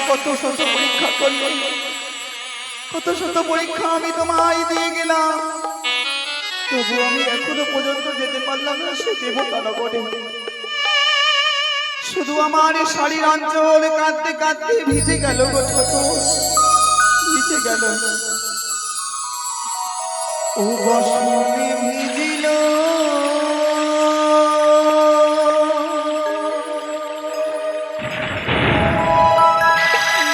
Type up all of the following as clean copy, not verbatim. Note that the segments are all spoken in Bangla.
কত শত পরীক্ষা করলো, কত শত পরীক্ষা আমি তোমায় দিয়ে গেলাম, তবু আমি এখনো পর্যন্ত যেতে পারলাম না সে দেবতা নগরে। শুধু আমার শাড়ির অঞ্চল কাঁদতে কাঁদতে ভিজে গেল গো ছোট, ভিজে গেল। ও বসনে ভিজিল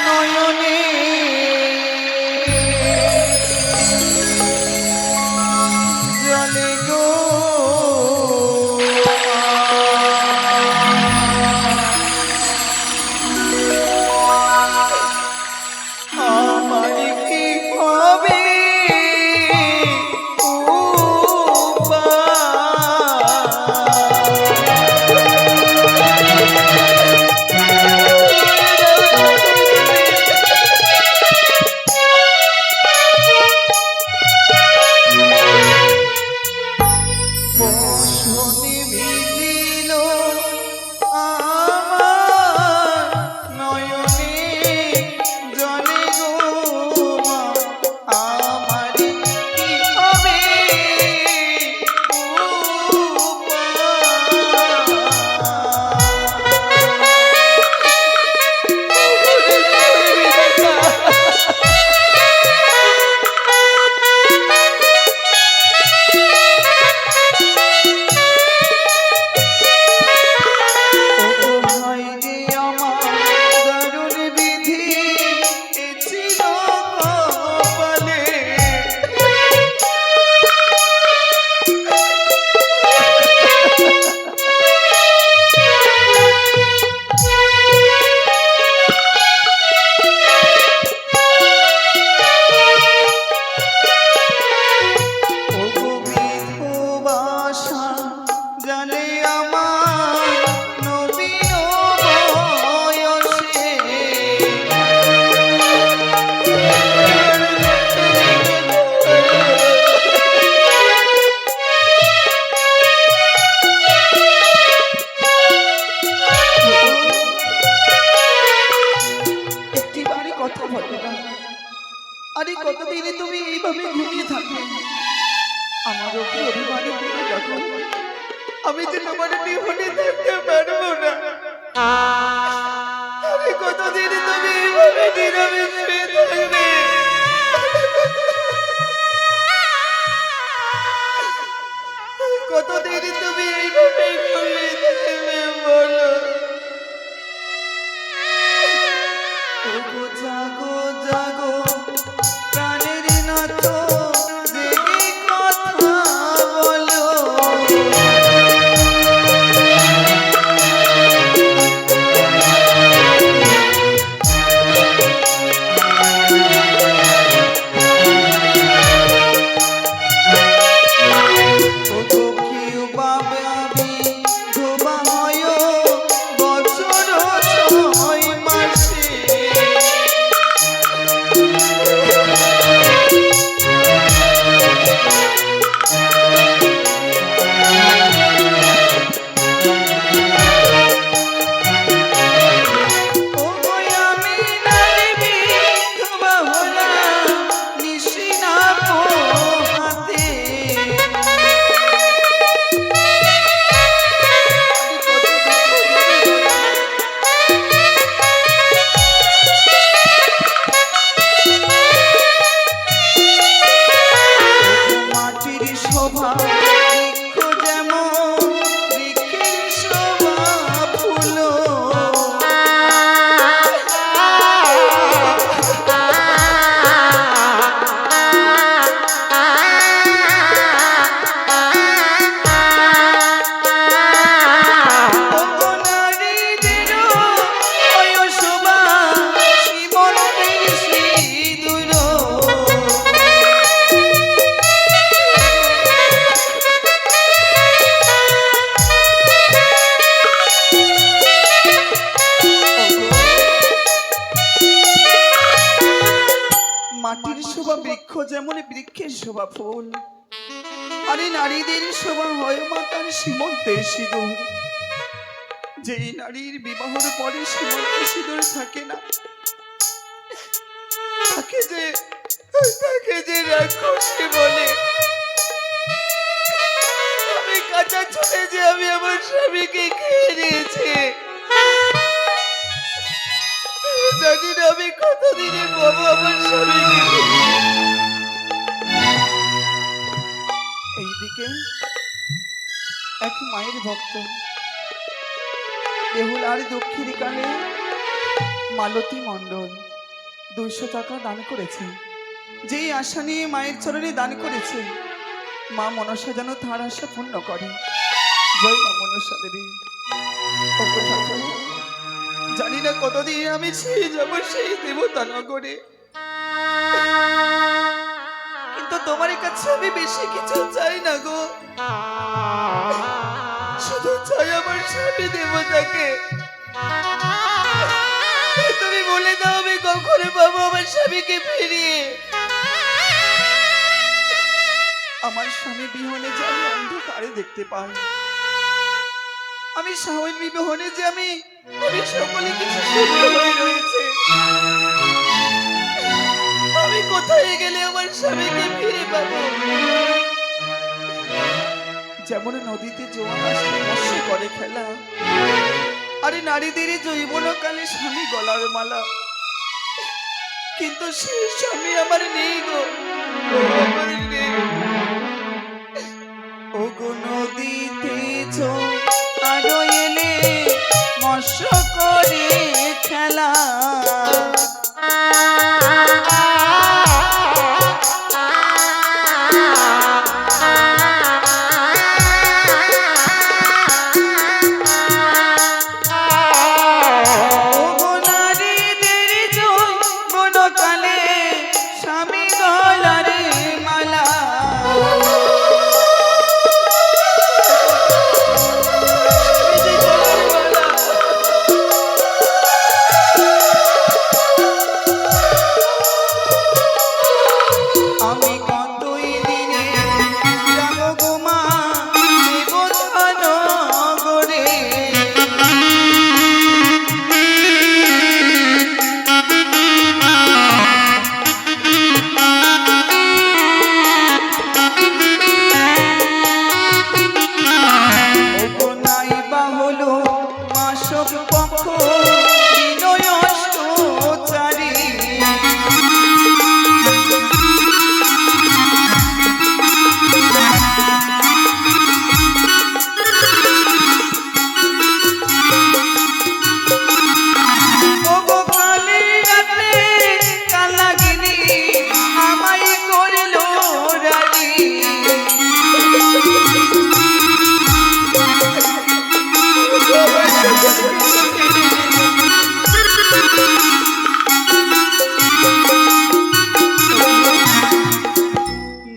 নয়নে, জলে গো আমার কি হবে আরে কতদিনে তুমি এইভাবে ঘুমিয়ে থাকবে? আমার ওপর অভিমানী করে দেখো, আমি যে তোমার বিহনে থাকতে পারবো না। আরে কতদিনে তুমি এইভাবে নীরবে শুয়ে থাকবে? কতদিনে তুমি এইভাবে ঘুমিয়ে থাকবে বলো? জাগো জাগো প্রাণের নাথ, জেগে কথা বলো। কেউ পাবে আমি ধোবা হয় বছর 6 মাসে। মাটির শোভা বৃক্ষ যেমন বৃক্ষের শোভা ফুল, আরে নারীদের শোভা হয় মাতার সীমন্তের সিঁদুর। যেই নারীর বিবাহের পরে সীমন্তে সিঁদুর থাকে না, তাকে যে রাক্ষসী বলে। আমি কাঁচা ছুটে যে আমি আমার স্বামীকে খেয়ে নিয়েছি। জানি না আমি কতদিনে পাবো আমার স্বামীকে। এইদিকে এক মায়ের ভক্ত বেহুলার দক্ষিণ কালে মালতী মণ্ডল 200 টাকা দান করেছে। যেই আশা নিয়ে মায়ের চরণে দান করেছে, মা মনসা যেন তার আশা পূর্ণ করে। জয় মা মনসা দেবী। জানি না কতদিন আমি সেই যাবো সেই দেবতা নগরে, কিন্তু তোমার কাছে আমি বেশি কিছু চাই না গো। শুধু চাই আমার স্বামী দেবতাকে। তুমি বলে দাও আমি কখনো পাবো আমার স্বামীকে ফিরিয়ে। আমার স্বামী বিহনে যে আমি অন্ধকারে দেখতে পাই, আমি স্বামীর বিহনে যে আমি সকলে কিছু শূন্য হয়ে রয়েছে। আমি কোথায় গেলে আমার স্বামীকে ফিরে পাবো? যেমন নদীতে জোয়ার আসলে মৎস্য করে খেলা, আরে নারীদের যৌবনকালে স্বামী গলার মালা, কিন্তু সেই স্বামী আমার নেই গো। ও গো নদীতে আরো এলে মৎস্য করে খেলা,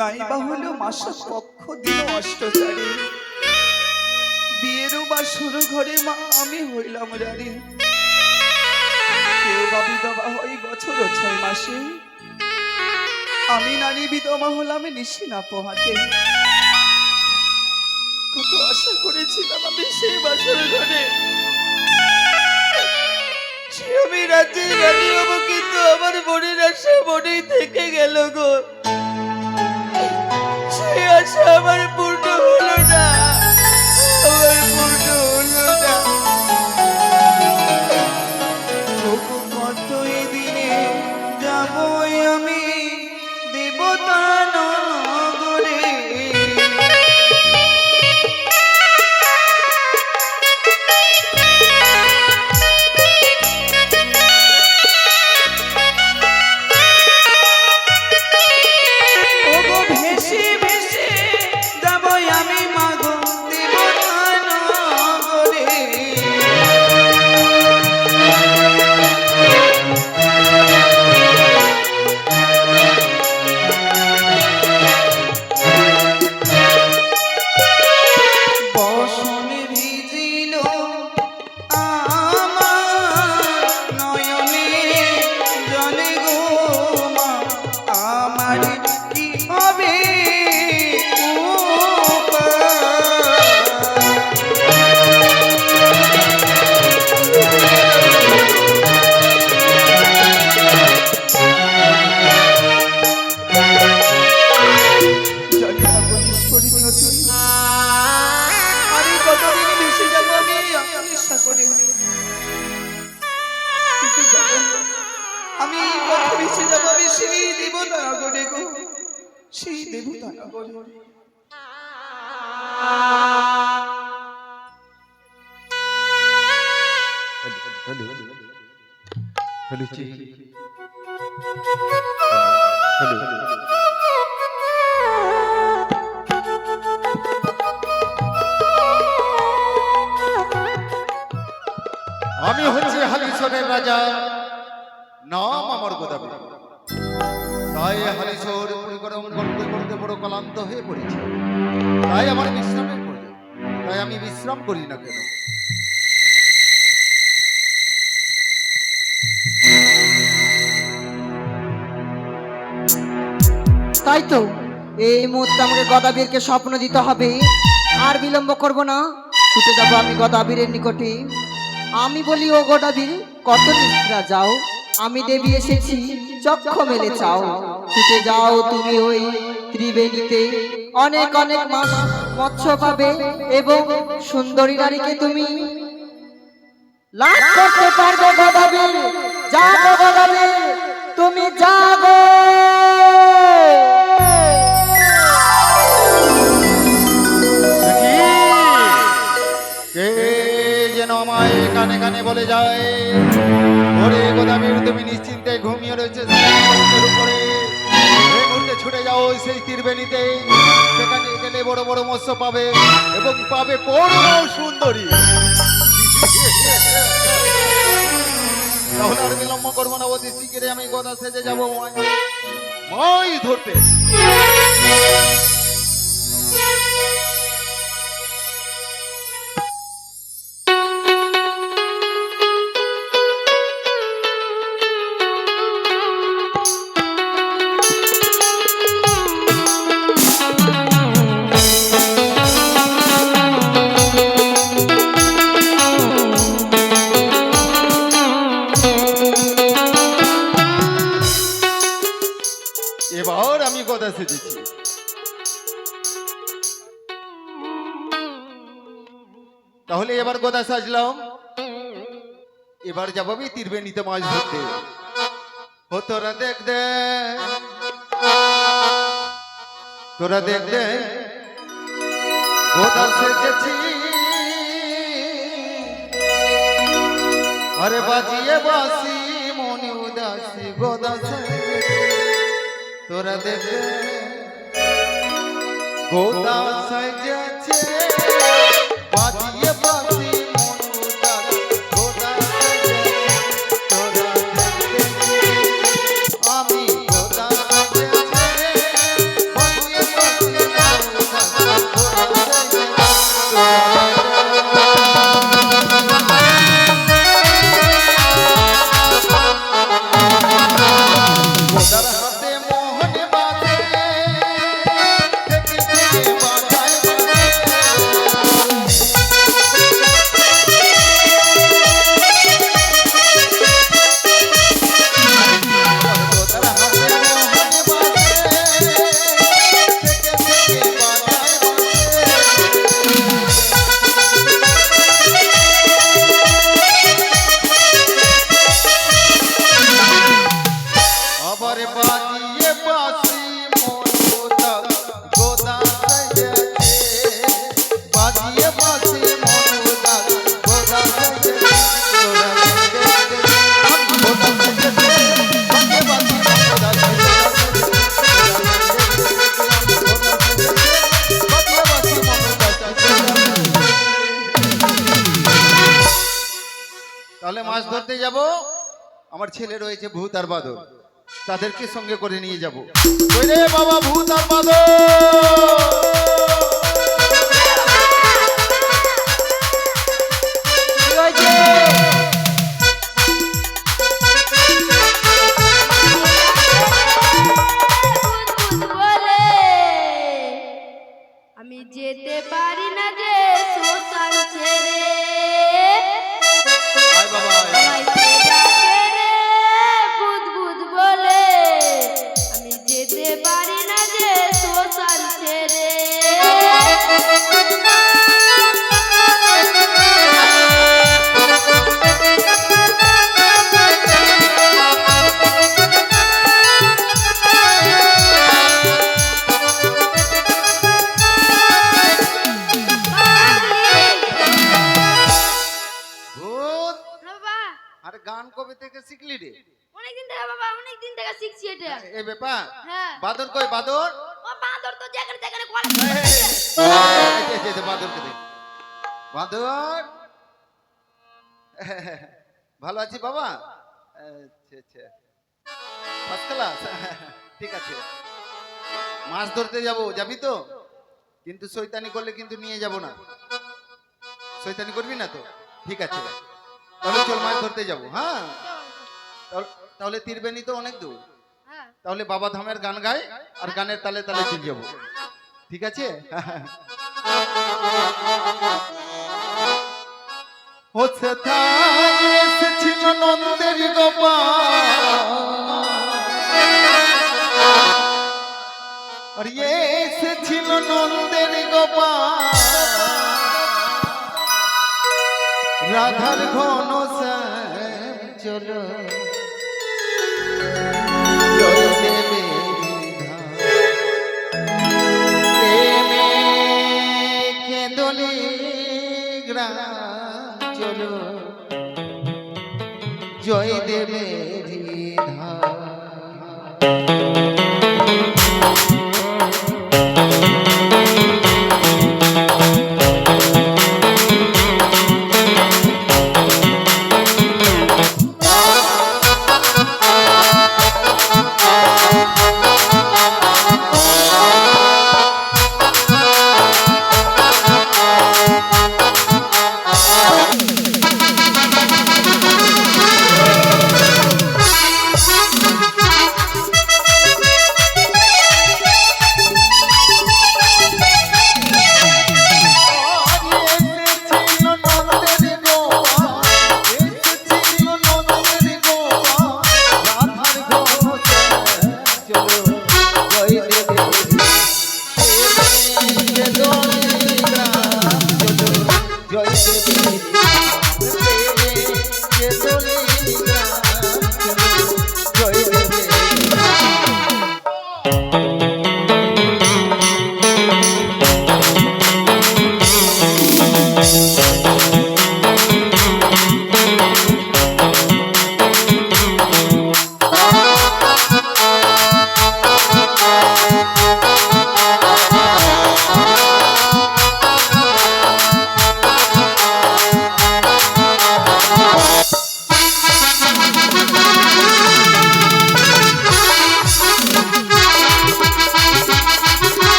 নাইবা হলো মাসক পক্ষ দিন অষ্টচারী, বিয়েরও বা শুরু ঘরে মা আমি হইলাম রানী। কেউ বা বিধবা হই বছর 6 মাসে, আমি নারী বিধবা হলাম নিশি না পোহাতে। কত আশা করেছিলাম আমি সেই বাসর ঘরে, আমি রাজ্যের রানী হবো, কিন্তু আমার মনের আশা মনেই থেকে গেল গো। সে আশা আমার পূর্ণ হলো না, আমার পূর্ণ হলো না। কতই দিনে যাব আমি দেবতা নগরে, ভেসে ভেসে যাব আমি মাগো আমি কত বেশি যাবো, আমি সেই দেবতা নগরে গো, সেই দেবতা নগরে। আমি হচ্ছি হালিশরের রাজা, নাম আমার গোদাবরী। তাই হালিশর পরিক্রমণ করতে করতে বড় ক্লান্ত হয়ে পড়েছি, তাই আমার বিশ্রামের প্রয়োজন। তাই আমি বিশ্রাম করি না কেন? তাই তো এই মুহূর্তে আমাকে গদাবীরকে স্বপ্ন দিতে হবে। আর বিলম্ব করব না, ছুটে যাব আমি গদাবীরের নিকটে। আমি বলি, ও গদাবীর, কত নিদ্রা যাও, আমি দেবী এসেছি, চক্ষ মেলে চাও। ছুটে যাও তুমি ওই ত্রিবেণীতে, অনেক অনেক মাছ মৎস্য পাবে এবং সুন্দরী নারীকে তুমি লাভ করতে পারবে। গদাবীর, জাগো গদাবীর, তুমি জাগো। কে যেন আমায় কানে কানে বলে যায়, ওরে গোদাবরী, তুমি নিশ্চিন্তে ঘুমিয়ে রয়েছে সমুদ্রের উপরে। এই মুহূর্তে ছুটে যাও সেই ত্রিবেণীতে, সেখানে গেলে বড় বড় মৎস্য পাবে এবং পাবে পূর্ণ সুন্দরী। তাহলে আর বিলম্ব করবো না, অতি শীঘ্রই আমি গদা সেজে যাবো মাই ধরতে। এবার আমি গদা সেজেছি, তাহলে এবার গদা সাজলাম। এবার যাবো আমি ত্রিবেণীতে মাছ ধরতে। ও তোরা দেখ দে, তোরা দেখ দে, গদা সেজেছি। আরে বাজিয়ে বাসি মনে উদাসী, গদা সেজেছি। তোরা দেখ দে, গদা সেজেছে, বাজিয়ে বাসি মনে উদাসী, গদা সেজেছে। তোরা দেখ দে, আমি গদা সেজেছে, বাজিয়ে বাসি মনে উদাসী, গদা সেজেছে। গোদার হাতে মোহন বাজে, থেকে থেকে বাজায় বাজে। গোদার হাতে মোহন বাজে, থেকে থেকে বাজায় আবার বাজিয়ে বাসি মন উদাস, গোদা সেজেছে, বাজিয়ে বাসি মন উদাস, গোদা সেজেছে। তোরা দেখতে আমি গোদা সেজেছে, বাজিয়ে বাসি মন উদাস, গোদা সেজেছে। তোরা দেখতে আমি গোদা সেজেছে, বাজিয়ে বাসি মন উদাস, গোদা সেজেছে। তাহলে মাছ ধরতে যাব। আমার ছেলে রয়েছে ভূত আর বাদর, তাদেরকে সঙ্গে করে নিয়ে যাব। ওই রে বাবা, ভূত আর বাদর! বলে আমি যেতে পারি না যে শ্মশান ছেড়ে, আয় বাবা, আয়। আমায় কে ডাকে রে ভূত ভূত বলে, আমি যেতে পারি না যে শ্মশান ছেড়ে। আরে গান কবে থেকে শিখলি রে? অনেকদিন থেকে বাবা, অনেকদিন থেকে শিখছি এটা। এ ব্যাপার, হ্যাঁ। বাদর কই বাদর? ও বাঁদর তো যেখানে যেখানে কল বাদরকে দে। বাদর, ভালো আছি বাবা। আচ্ছা আচ্ছা, ফার্স্ট ক্লাস। ঠিক আছে, মাছ ধরতে যাব, যাবি তো? কিন্তু শয়তানি করলে কিন্তু নিয়ে যাব না। শয়তানি করবি না তো? ঠিক আছে, তাহলে চল মাছ ধরতে যাব। হ্যাঁ, তাহলে তীরবেনি তো অনেক দূর, হ্যাঁ। তাহলে বাবা ধামের গান গায় আর গানের তালে তালে চলে যাবো। ঠিক আছে? ও সেথায় এসেছিল নন্দের গোপাল, আর এসেছিল নন্দের গোপাল, রাধার ঘন শ্যাম চলো জয় দেবে প্রেমে কেঁদলে গ্রাম চলো জয় দেবে রিধা।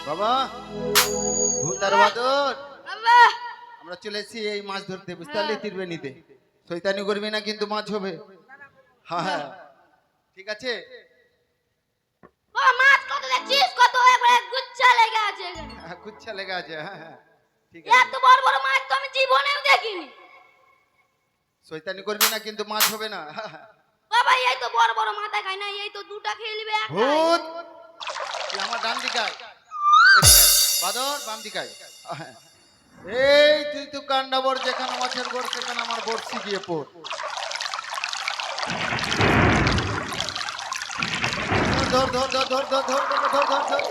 বাবা ভূতার বাদর, বাবা আমরা চলে এসেছি এই মাছ ধরতে, বুঝতে পারলি? তীরবেণীতে শয়তানি করবি না কিন্তু মাছ হবে। হ্যাঁ হ্যাঁ, ঠিক আছে। ও মাছ কত দেখছিস? কত একবারে গুচ্ছা লেগে আছে এখানে। কুচ্ছা লেগে আছে। হ্যাঁ হ্যাঁ, ঠিক আছে। এত বড় বড় মাছ তো আমি জীবনেও দেখিনি। শয়তানি করবি না কিন্তু মাছ হবে না। বাবা এই তো বড় বড় মাথা খায় না, এই তো দুটা খেয়ে নিবে একটা। ভূত, তুই আমার ডান দিকে আয়, এদিকে আয়। বাদর বাম দিকায় এই তুই তো কান্ডাবর যেখানে মাছের ঘর সেখানে আমার বড়শি দিয়ে পড় ধর ধর ধর ধর ধর ধর ধর ধর ধর ধর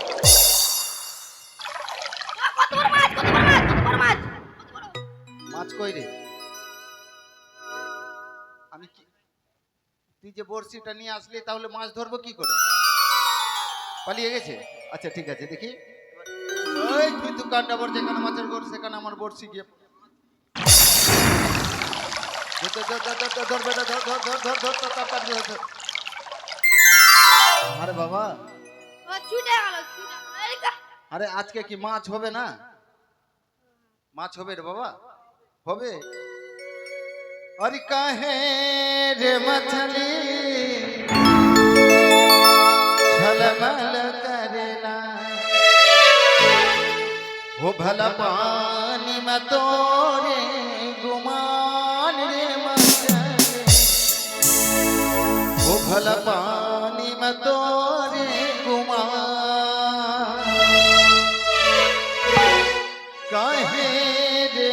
কত বড় মাছ, কত বড় মাছ, কত বড় মাছ, কত বড়। মাছ কই রে আমি কি তুই যে বড়শিটা নিয়ে আসলি তাহলে মাছ ধরবো কি করে পালিয়ে গেছে আচ্ছা ঠিক আছে দেখি ওই তুই তো কান্ডাবর যেখানে মাছের ঘর সেখানে আমার বড়শি গিয়ে আরে বাবা ও ছুটে গেল, ছুটে গেল। এই গা। আরে আজকে কি মাছ হবে না মাছ হবে রে বাবা হবে अरे काहे रे मछली झलमल करेला हो भला पानी में तोरे गुमान रे मछली हो भला पानी में तोरे गुमान काहे रे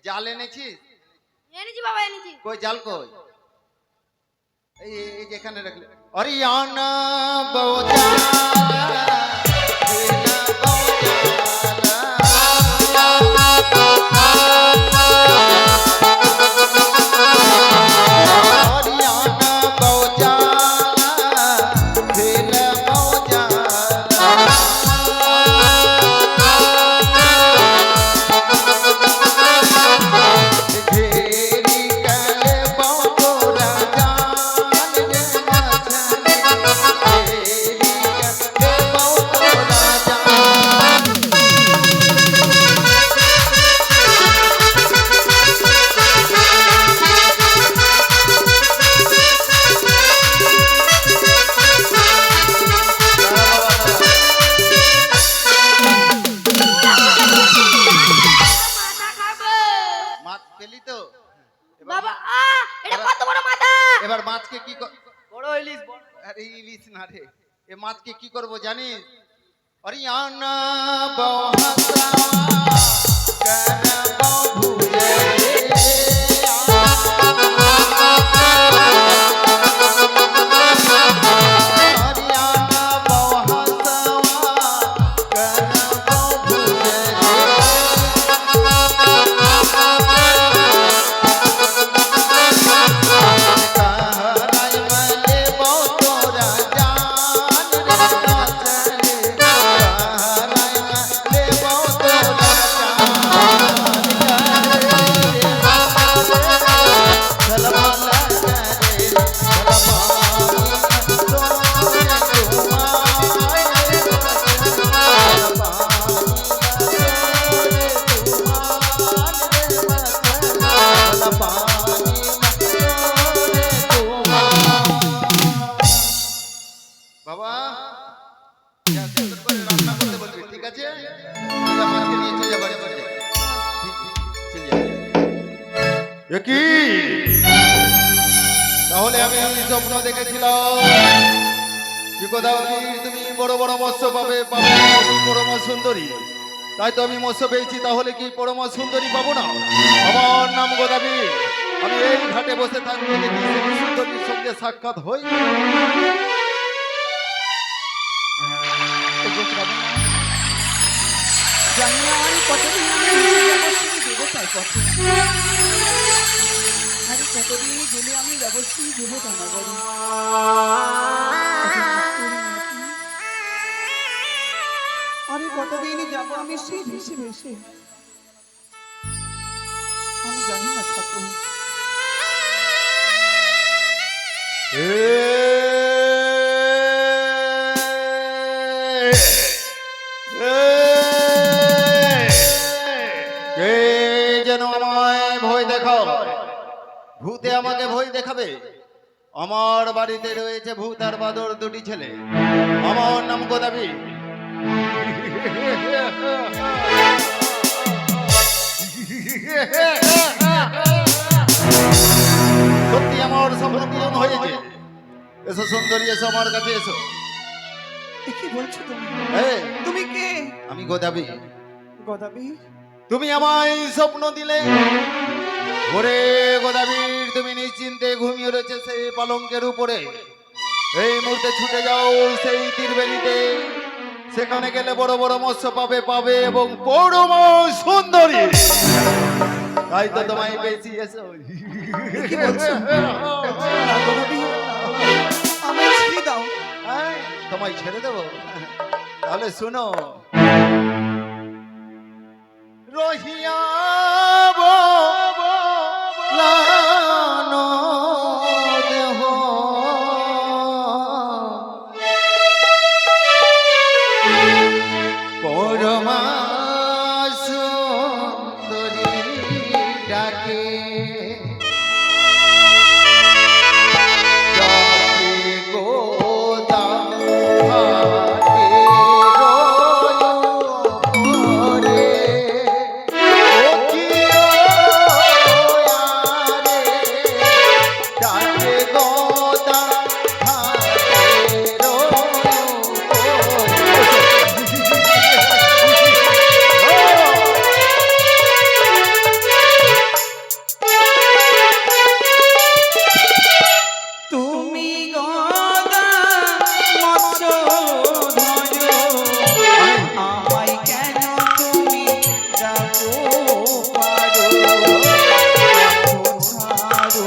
জাল এনেছিস এনেছি বাবা, এনেছি। কই জাল কই এই এই যেখানে রাখলে হরিয়ানা বৌজা মাথা খাবে মাছ পেলি তো বাবা। এটা কত বড় মাথা। এবার মাছকে কি বড় ইলিশ আরে ইলিশ না রে এ মাছকে কি করব জানিস হরিয়ানা বহসা করবো ভুলে হরিয়ানা বহসা করবো ভুলে कहराई मले बोतोरा जान रे मचले कहराई मले बोतोरा जान এ কি? তাহলে আমি স্বপ্ন দেখেছিলাম কি গোদাবরী তুমি বড় বড় মৎস্য পাবে পাবে তুমি পরম সুন্দরী, তাই তো আমি মৎস্য পেয়েছি, তাহলে কি পরম সুন্দরী পাবো না? আমার নাম গোদাবরী, আমি এই ঘাটে বসে থাকবো যদি সেই সুন্দরীর সঙ্গে সাক্ষাৎ হই। জানি না আর কতদিন আমি দেবশ্রী দেবতার পথে, আর কতদিন গেলে আমি দেবশ্রী দেবতা নগরী। আরে কতদিন যাব আমি সেই ভেসে ভেসে, আমি জানি না ঠাকুর। কে যেন আমায় ভয় দেখাও, ভূতে আমাকে ভয় দেখাবে। আমার বাড়িতে রয়েছে ভূত আর বাদর দুটি ছেলে, আমার নাম গোদাবরী। সত্যি আমার স্বপ্ন পূরণ হয়েছে। এসো সুন্দরী, এসো আমার কাছে এসো। এ কি বলছো তুমি? এই, তুমি কে? আমি গোদাবরী। গোদাবরী? তুমি আমায় স্বপ্ন দিলে। ওরে গোদাবরী, তুমি নিশ্চিন্তে ঘুমিয়ে রয়েছে সেই পালঙ্কের উপরে। এই মুহূর্তে ছুটে যাও সেই তীরবেলিতে, সেখানে গেলে বড় বড় মৎস্য পাবে পাবে এবং পরম সুন্দরী। তাই তো তোমায় পেয়েছি, এসো। কি বলছো? না, গোদাবরী, আমায় ছেড়ে দাও। হ্যাঁ, তোমায় ছেড়ে দেবো? তাহলে শুনো। রহিয়া বলানো দেহ, পরমা সুন্দরী ডাকে, ডাকে গোদা ঘাটে রয় পরে। ও কি আরে, ডাকে গোদা ঘাটে রয় তুমি গদা মৎস্যধর, আমায় কেন তুমি ডাকো পারো? ছাড়ো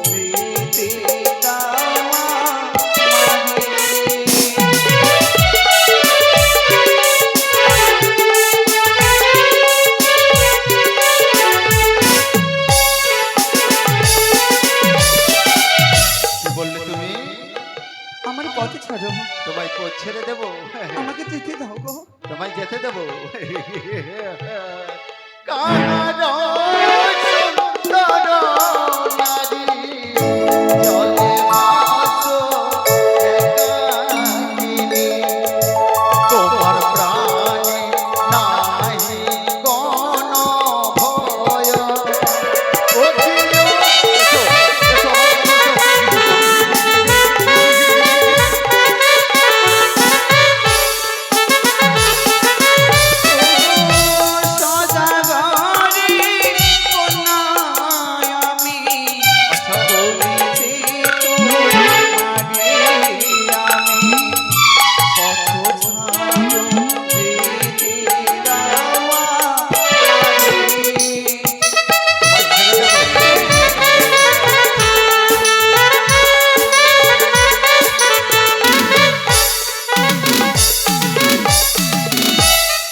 যেতে দাওয়া মারে। কি বললে তুমি? আমার পথে ছাড়ো, তোমায় পথ ছেড়ে দেবো? আমাকে যেতে দাও গো। তোমায় যেতে দেবো? কার সুন্দর নারী জলে ভাসো একাকিনী, তোমার প্রাণে নাহি কোনো ভয়। ও প্রিয়, এসো, এসো, সদাগরের কন্যা আমি, আচ্ছা। বলিতে তোমারে আমি, পথ ছাড়ো যেতে দাওয়া মারে। তোমায় ছেড়ে দেবো?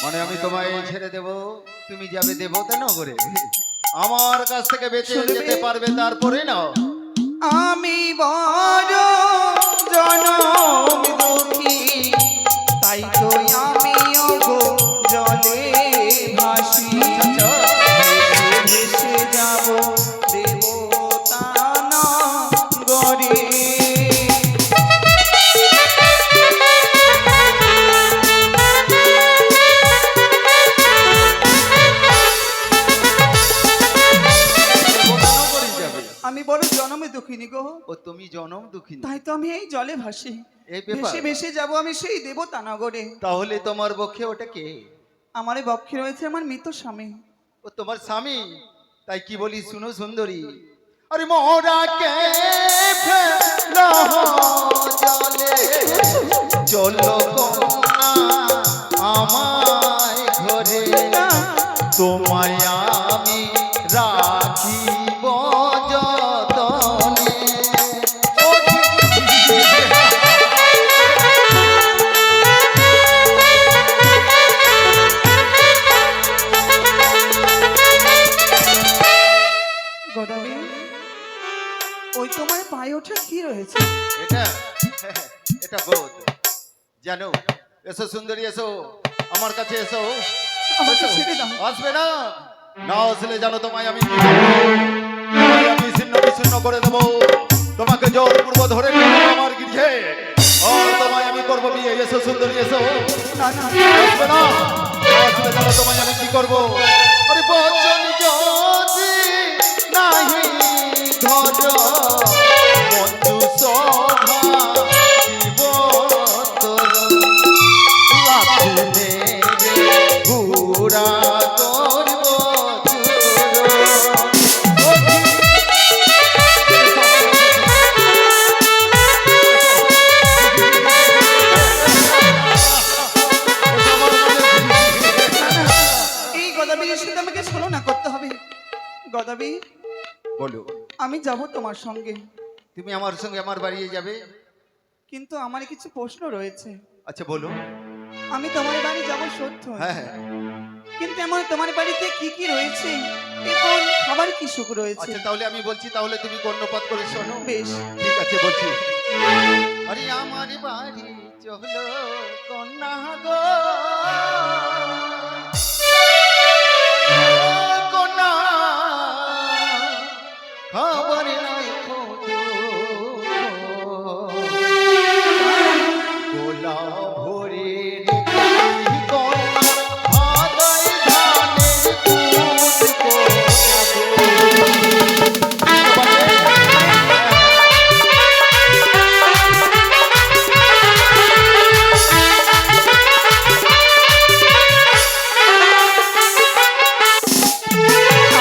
মানে আমি তোমায় ছেড়ে দেব, তুমি যাবে দেবতা নগরে, আমার কাছ থেকে বেঁচে শুনবে? যেতে পারবে, তারপরে না? আমি বড় জনম দুঃখী, তাই তো আমি গো জলে ভাসি। ভেসে ভেসে যাব দেবতা নগরে। দেবতা নগরে? আমি বড় জনমে দুঃখিনী গো। ও তুমি জনম দুঃখিনী, তাই তো আমি এই জলে ভাসি। এই ব্যাপার। ভেসে ভেসে যাব আমি সেই দেবতা নগরে। তাহলে তোমার পক্ষে ওটা কে? আমার এই বক্ষে রয়েছে আমার মৃত স্বামী। ও তোমার স্বামী? তাই কি বলি শুনো সুন্দরী, আরে মোরা কে ফেলো জলে, চলো কন্যা আমায় ঘরে, তোমায় আমি রাখিব যতনে। গদাবি, ওই তোমার পায়ে ওঠা কি রয়েছে? এটা এটা বোধ জানো। এসো সুন্দরী, এসো আমার কাছে এসো। আমাকে ছেড়ে দাও। আসবে না? না আসলে জানো তোমায় আমি কি করবো? তোমায় আমি ছিন্ন বিচ্ছিন্ন করে দেবো, তোমাকে জোরপূর্ব ধরে নেবো আমার গৃহে, আর তোমায় আমি করবো বিয়ে। এসো সুন্দরী, এসো। না না, আসবে না? না আসলে জানো তোমায় আমি কি করবো? আরে বচন যদি নাহি ধরো, বন্ধু সভা জীব তোর, লাথি মেরে ঘুরা করব এই গদাবির সাথে আমাকে ছলনা করতে হবে। গদাবি, বলো। আমি যাব তোমার সঙ্গে, তুমি আমার সঙ্গে আমার বাড়িয়ে যাবে? কিন্তু আমার কিছু প্রশ্ন রয়েছে। আচ্ছা বলো। আমি তোমার বাড়ি যাব সত্য, হ্যাঁ হ্যাঁ, কিন্তু এমন তোমার বাড়িতে কি কি রয়েছে এবং খাবার কি সুখ রয়েছে? আচ্ছা তাহলে আমি বলছি, তাহলে তুমি কর্ণপাত করে শোনো। বেশ। ঠিক আছে বলছি। আরে আমার বাড়ি চলো কন্যা গো, কন্যা খবর নাই খোঁজো, গোলা ভরে কন্যা আদায় ধানের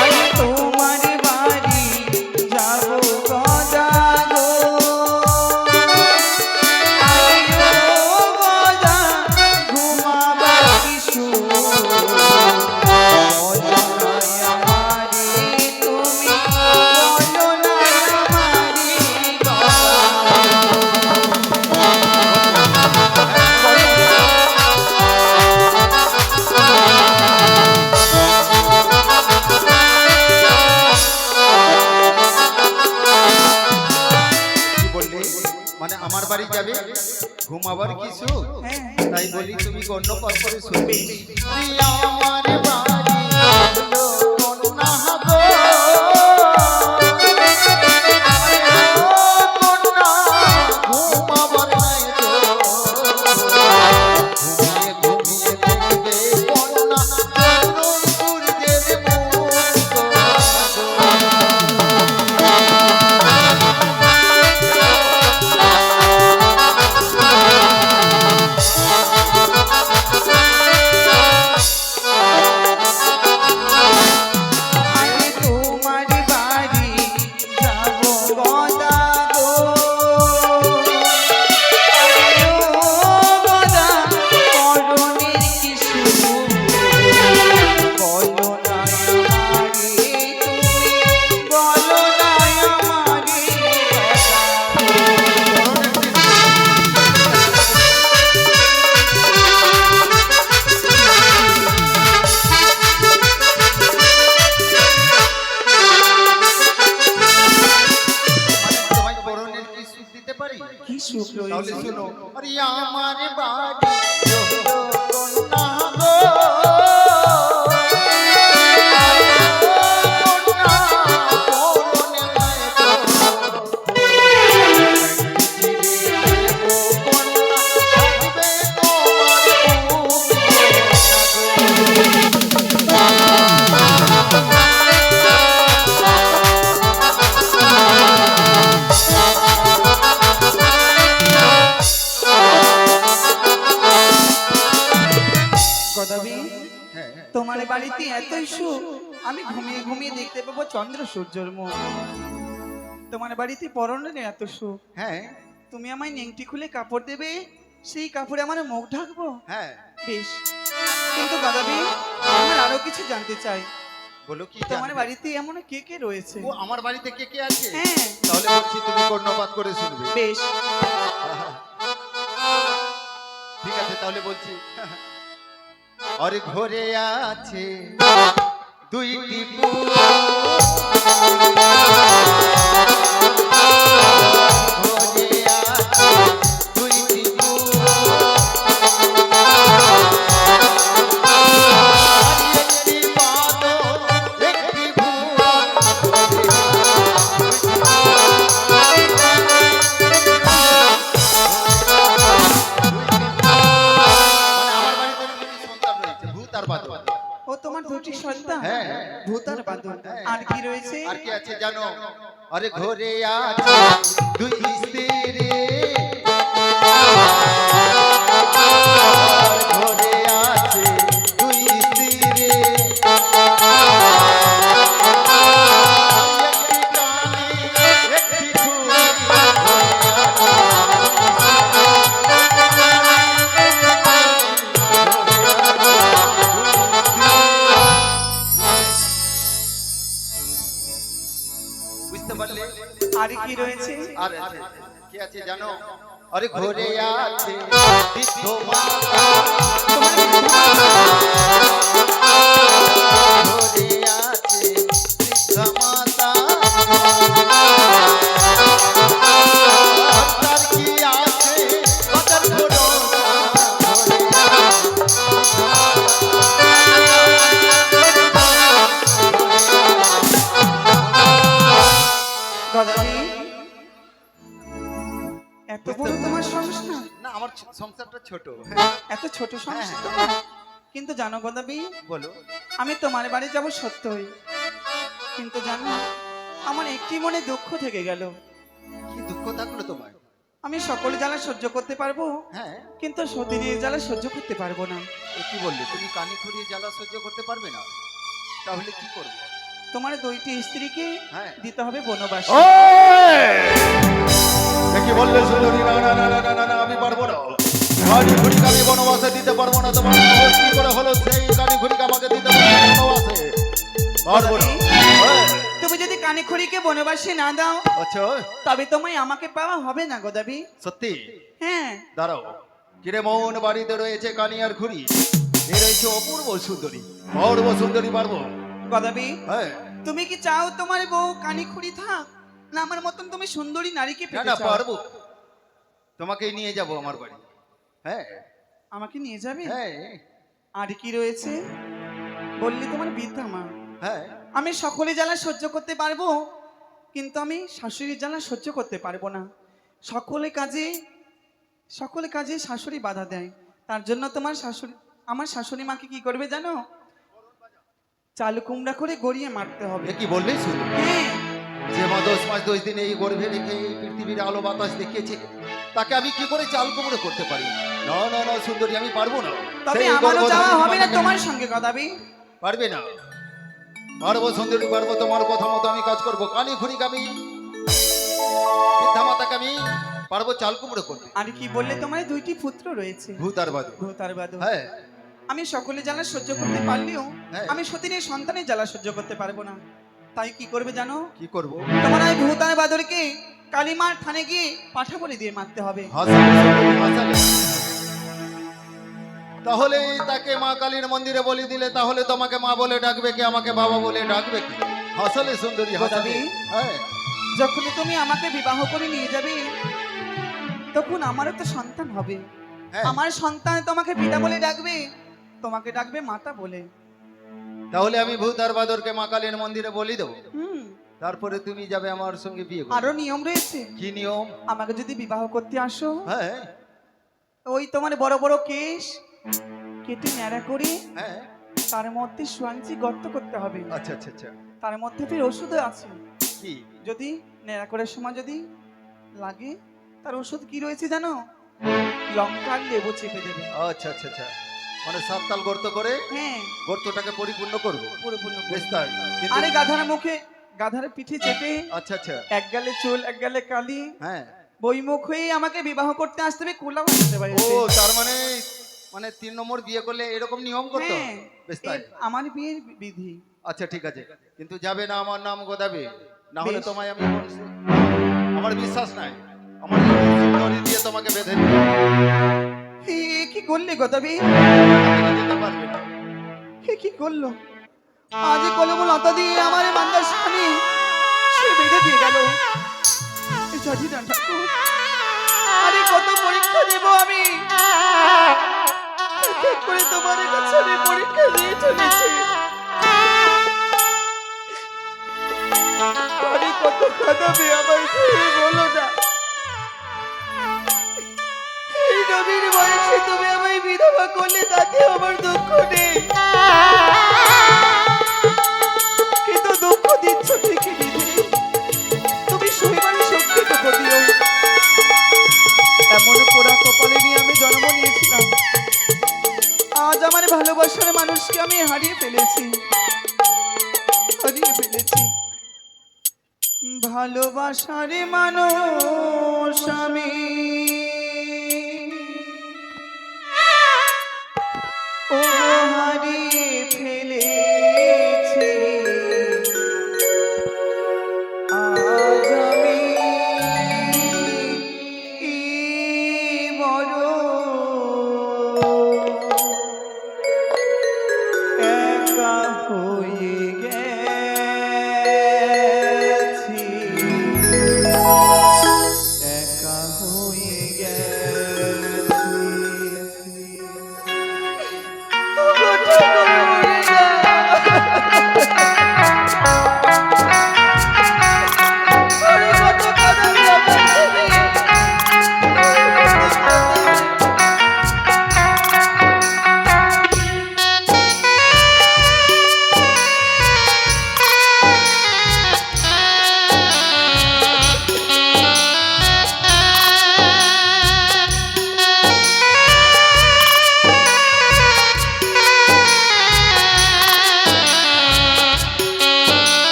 আমি তোমার বাড়ি যাব গদা গো, আরে ও গদা ঘুমাবার কি সুখ, বলো না আমারে তুমি, বলো না আমারে গদা। কি বললে? মানে আমার বাড়ি যাবে, ঘুমাবার কিছু? হ্যাঁ। তাই বলি তুমি কর্ণপাত করে শুনবে। আমার বাড়ি হলো কন্যা গো, কন্যা ঘুমাবার নাই তো, ঘুমিয়ে ঘুমিয়ে দেখবে কন্যা তরুণ সূর্যের মুখ গো। আমি তোমার বাড়ি যাব গদা গো, আরে ও গদা করণের কি সুখ, বলো না আমারে তুমি, বলো না আমারে তোমায় পরনের কি সুখ দিতে পারি? কি সুখ তাহলে রয়েছে। শুনো। আরে আমার বাড়ি হলো কন্যা গো, কন্যা পরনে নাই তো, চিরে দেবো কন্যা থাকবে তোমার বুকে। বাড়িতে এতই সুখ, আমি ঘুমিয়ে ঘুমিয়ে দেখতে পাবো চন্দ্র সূর্যর মুখ। তোমার বাড়িতে পরনে এত সুখ, হ্যাঁ তুমি আমায় নেংটি খুলে কাপড় দেবে, সেই কাপড়ে আমার মুখ ঢাকবো। হ্যাঁ বেশ, কিন্তু দাদাবি আমার আরো কিছু জানতে চাই। বলো কি তোমার জানবে? বাড়িতে এমন কে কে রয়েছে? ও আমার বাড়িতে কে কে আছে? হ্যাঁ। তাহলে বলছি তুমি কর্ণপাত করে শুনবে। বেশ, ঠিক আছে তাহলে বলছি। আর ঘরে আছে দুইটি পুয়া, ঘরে আছে দুইটি পুয়া, আর একটি বাদর, একটি ভুয়া, মানে আমার বাড়িতে দুটি সন্তান রয়েছে, ভূত আর বাদর। ও তোমার দুটি সন্তান, হ্যাঁ। ভূত আর বাদর। হ্যাঁ। আর কি রয়েছে? আর কি আছে জানো? আরে ঘরে আছে দুই স্ত্রী, আর ঘরে আছে দুই স্ত্রী, একটি কানে, একটি খুঁড়ি, বুঝতে পারলে? আর কি রয়েছে? আর আছে কি আছে জানো? আরে ঘরে আছে বৃদ্ধ মাতা, তোমার বিধবা ঘরে আছে বৃদ্ধ মাতা, আর তার কি আছে বাতার ভরসা, ঘরে দাদাবি, এত বড় তোমার সংসার, না আমার সংসারটা ছোট। এত ছোট সংসার তোমার। কিন্তু জানো গদাবি, বলো আমি তোমার বাড়ি যাব সত্যই, কিন্তু জানো আমার একটি মনে দুঃখ থেকে গেল। কি দুঃখ থাকলো তোমার? আমি সকল জ্বালা সহ্য করতে পারবো, হ্যাঁ কিন্তু সতীনের জ্বালা সহ্য করতে পারবো না। এ কি বললে? তুমি কানে খড়িয়ে জ্বালা সহ্য করতে পারবে না? তাহলে কি করবো? তোমার দুইটি স্ত্রীকে হ্যাঁ। দিতে হবে বনবাস। কি বললে সুন্দরী? না না না না না না না, আমি পারবো না। কানি ঘুড়িকে আমি বনবাসে দিতে পারবো না। তোমার সাহস কি করে হলো সেই কানি ঘুড়িকে আমাকে দিতে পারবো না বনবাসে? পারবো না। হ্যাঁ। তুমি যদি কানে খড়িকে বনবাসে না দাও, আচ্ছা তবে তোমায় আমাকে পাওয়া হবে না গদাবি। সত্যি? হ্যাঁ, দাঁড়াও, কিরে মন বাড়িতে রয়েছে কানি আর ঘুড়ি, এ রয়েছে অপূর্ব সুন্দরী, অপূর্ব সুন্দরী, পারবো? গদাবি হ্যাঁ। তুমি কি চাও তোমার বউ কানে খড়ি থাক, না আমার মতন তুমি সুন্দরী নারীকে না পেতে না চাও? পারবো, তোমাকে নিয়ে যাব আমার বাড়ি। হ্যাঁ আমাকে নিয়ে যাবে? হ্যাঁ আর কি রয়েছে? বললি তোমার বৃদ্ধা মা। হ্যাঁ। আমি সকলে জ্বালা সহ্য করতে পারবো, কিন্তু আমি শাশুড়ির জ্বালা সহ্য করতে পারবো না। সকলে কাজে শাশুড়ি বাধা দেয়। তার জন্য আমার শাশুড়ি মাকে কি করবে জানো? চালু কুমড়া করে গড়িয়ে মারতে হবে। এ কি বললি? শুধু হ্যাঁ, যে মা 10 মাস 10 দিন এই গর্ভে রেখে এই পৃথিবীর আলো বাতাস দেখিয়েছে, তাকে আমি কি করে চাল কুমড়ো করতে পারি? না না না সুন্দরী, আমি পারবো না। তবে সেই আমারও গর্ভধারী যাওয়া হবে না মাকে- তোমার সঙ্গে গদাবি। পারবে না? পারবো সুন্দরী, পারবো। তোমার কথা মতো আমি কাজ করবো। কানি ঘুড়িকে আমি, বৃদ্ধা মাতাকে আমি পারবো চাল কুমড়ো করতে। আর কি বললে তোমার দুইটি পুত্র রয়েছে, ভূত আর বাদু। ভূত আর বাদর। হ্যাঁ আমি সকলে জ্বালা সহ্য করতে পারলেও হ্যাঁ। আমি সতীনের সন্তানের জ্বালা সহ্য করতে পারবো না। তাই কি করবে জানো? কি করবো? তোমার ওই ভূত আর বাদরকে কালিমার থানে গিয়ে পাঠা বলে দিয়ে মারতে হবে। হাসালে সুন্দরী, হাসালে। তাহলে তাকে মা কালীর মন্দিরে বলি দিলে তাহলে তোমাকে মা বলে ডাকবে কি, আমাকে বাবা বলে ডাকবে কি? হাসালে সুন্দরী, হাসালে। গদাবি। হ্যাঁ যখনই তুমি আমাকে বিবাহ করে নিয়ে যাবে, তখন আমারও তো সন্তান হবে। হ্যাঁ। আমার সন্তান তোমাকে পিতা বলে ডাকবে, তোমাকে ডাকবে মাতা বলে। তাহলে আমি ভূত আর বাদরকে মা কালীর মন্দিরে বলি দেবো, হুম, তারপরে তুমি যাবে আমার সঙ্গে বিয়ে করতে। আরো নিয়ম রয়েছে। কি নিয়ম? আমাকে যদি বিবাহ করতে আসো, হ্যাঁ ওই তোমার বড় বড় কেশ কেটে ন্যাড়া করে হ্যাঁ। তার মধ্যে সোয়াঞ্চি গর্ত করতে হবে। আচ্ছা আচ্ছা আচ্ছা। তার মধ্যে ফের ওষুধও আছে। কি? যদি ন্যাড়া করার সময় যদি লাগে, তার ওষুধ কি রয়েছে জানো? লঙ্কা আর লেবু চেপে দেবে। আচ্ছা আচ্ছা আচ্ছা। মানে 7 তাল গর্ত করে হ্যাঁ গর্তটাকে পরিপূর্ণ করবো। পরিপূর্ণ করবো। বেশ তাই, কিন্তু আরে গাধার মুখে গাধার পিঠে চেপে আচ্ছা আচ্ছা, এক গালে চুল এক গালে কালি হ্যাঁ। বইমুখ হয়ে আমাকে বিবাহ করতে আসতে হবে, কোলাও আসতে পারে। ও তার মানে মানে 3 নম্বর বিয়ে করলে এরকম নিয়ম করতে হয়? হ্যাঁ, বেশ তাই, আমার বিয়ের বিধি। আচ্ছা ঠিক আছে, কিন্তু যাবে না আমার নাম গোদাবি, না হলে বেশ। তোমায় আমি আমার বিশ্বাস নাই, আমার এই বংশী দড়ি দিয়ে তোমাকে বেঁধে দিই। কি করলে গদাবি? আপনি যেতে পারবে না। কি করলো? আজ কলম লতা দিয়ে আমার বান্দার স্বামী সে বেঁধে দিয়ে গেল। জানি না ঠাকুর, আরে কত পরীক্ষা দেব আমি, এক এক করে তোমার কাছে আমি পরীক্ষা দিয়ে চলেছি। আরে কত কাঁদাবে আমার, তুমি বলো না। এই নবীর বয়সে তুমি আমায় বিধবা করলে, তাতে আমার দুঃখ নেই, কিন্তু দুঃখ দিচ্ছ ঠিকই বিধি। তুমি সইবারে শক্তিটুকু দিও। এমন পোড়া কপালে নিয়ে আমি জন্ম নিয়েছিলাম, আজ আমার ভালোবাসার মানুষকে আমি হারিয়ে ফেলেছি, হারিয়ে ফেলেছি। ভালোবাসার মানুষ আমি, ও হারিয়ে ফেলেছি। আজ আমি বড় একা হয়ে গেছি, একা হয়ে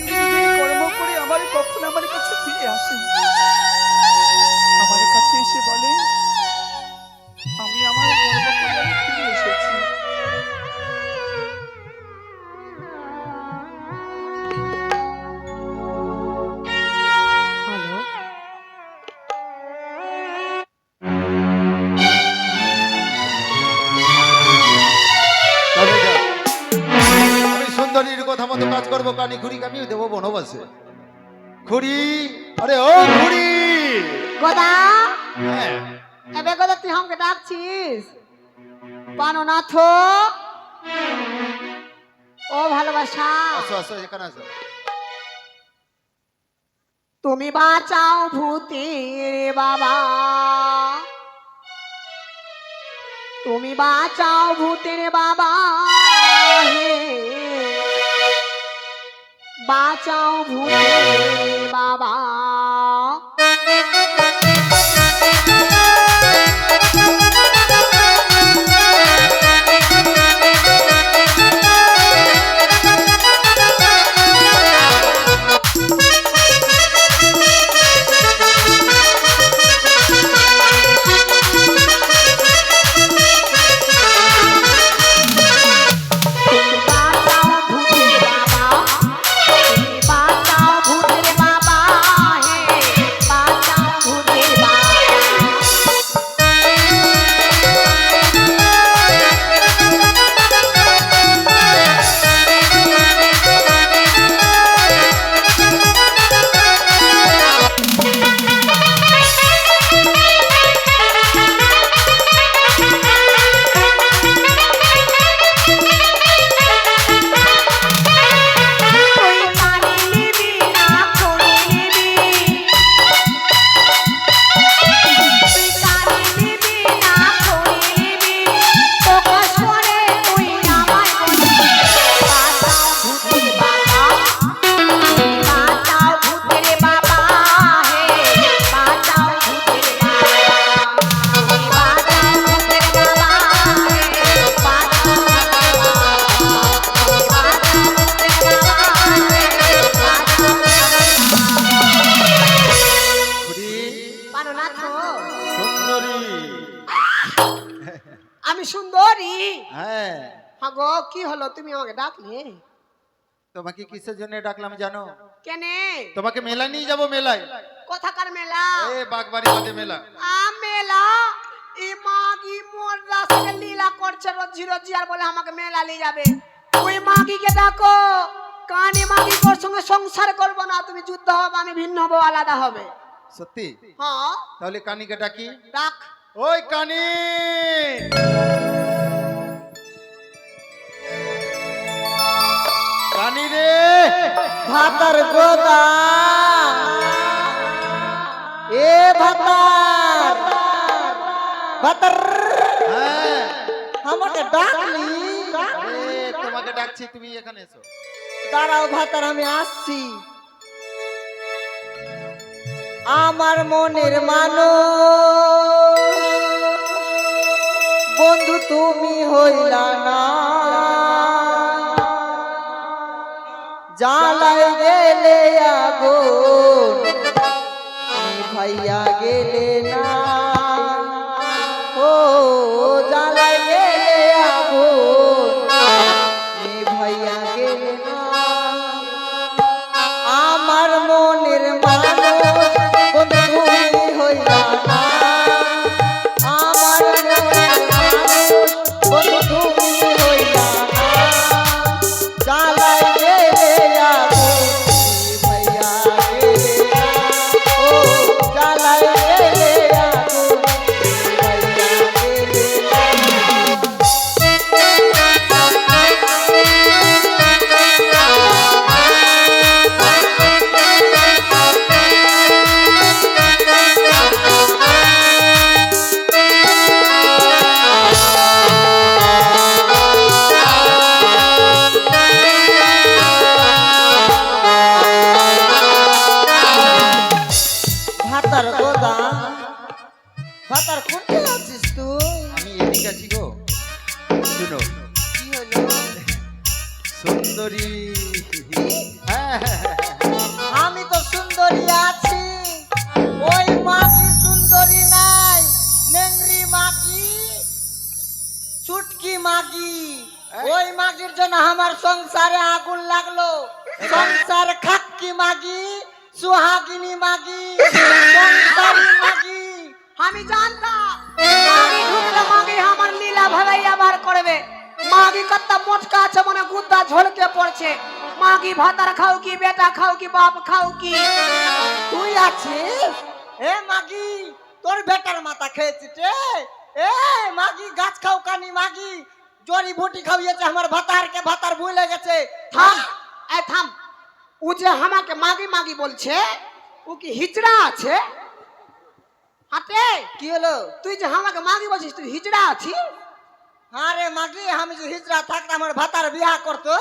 নিজের কর্ম করে আমার কখন আমার কাছে ফিরে আসে, আমার কাছে এসে বলে আমি আমার কর্ম করে আমি ফিরে এসেছি। হ্যালো, তবে যা, আমি সুন্দরীর কথা মতো কাজ করবো, কানি খুড়িকে আমিও দেবো বনবাসে। খুড়ি, আরে ও খুড়ি। গদা, হ্যাঁ, এবে গদা তুই আমাকে ডাকছিস? পাননাথ, ও ভালোবাসা, আসো আসো, এখানে আসো। তুমি বাঁচাও ভূতের বাবা, তুমি বাঁচাও ভূতের বাবা, হে বাঁচাও ভূতের বাবা। আমি সুন্দরী। হ্যাঁ, হাগো কি হলো, তুমি আমাকে ডাকলে? তোমাকে কিসের জন্য ডাকলাম জানো? কেনে? তোমাকে মেলা নিয়ে যাবো, মেলায়। কোথাকার মেলা? এ বাগবাড়ি মাঠে মেলা। মেলা? এই মাগি মোর রাস্তায় লীলা করছে রোজি রোজি, আর বলে আমাকে মেলা নিয়ে যাবে। ওই মাগিকে ডাকো, কানে মাগি ওর সঙ্গে সংসার করবো না, তুমি যুদ্ধ হবে, আমি ভিন্ন হবো, আলাদা হবে। সত্যি? হ্যাঁ, তাহলে কানিকে ডাকি। ডাক। ওই কানি, কানি রে। ভাতার গোদা, এ ভাতার, ভাতার, হ্যাঁ, আমাকে ডাকলি? এ তোমাকে ডাকছি, তুমি এখানে এসো। দাঁড়াও ভাতার, আমি আসছি। আমার মনের মানুষ বন্ধু তুমি হইলা না, জ্বালায় গেলে আগুন ভাইয়া গেলে না, ও জ্বালায় গেলে আগুন ভাইয়া গেলে না। আমার মনের মানুষ বন্ধু তুমি হইলা না, আমার মনের মানুষ বন্ধু তুমি হইলা না, জ্বালায় গেলে আগুন ভাইয়া গেলে না, ও জ্বালায় গেলে আগুন ভাইয়া গেলে না। জন্য আমার সংসারে আগুন লাগলো। সংসার খাক্কি মাগি, সুহাগিনী মাগি, সংসারী মাগি। আমি জানতাম মাগি ঢুকলে মাগি আমার লীলা ভালাইয়া বার করবে। মাগি কত মোটকা আছে মনে গুদ্দা ঝলকে পড়ছে। মাগি ভাতার খাও কি, বেটা খাও কি, বাপ খাও কি? তুই আছিস? এ মাগি, তোর বেটার মাথা খেয়েছিস রে। এ মাগি, গাছ খাও কানি মাগি, জড়ি বুটি খাইয়েছে আমার ভাতারকে, ভাতার ভুলে গেছে। থাম, এই থাম। ও যে আমাকে মাগি মাগি বলছে, ও কি হিজড়া আছে? হাতে কি হলো? তুই যে আমাকে মাগি বলছিস, তুই হিজড়া আছিস? হ্যাঁ রে মাগি, আমি যে হিজড়া থাকতাম আমার ভাতার বিয়া করতো।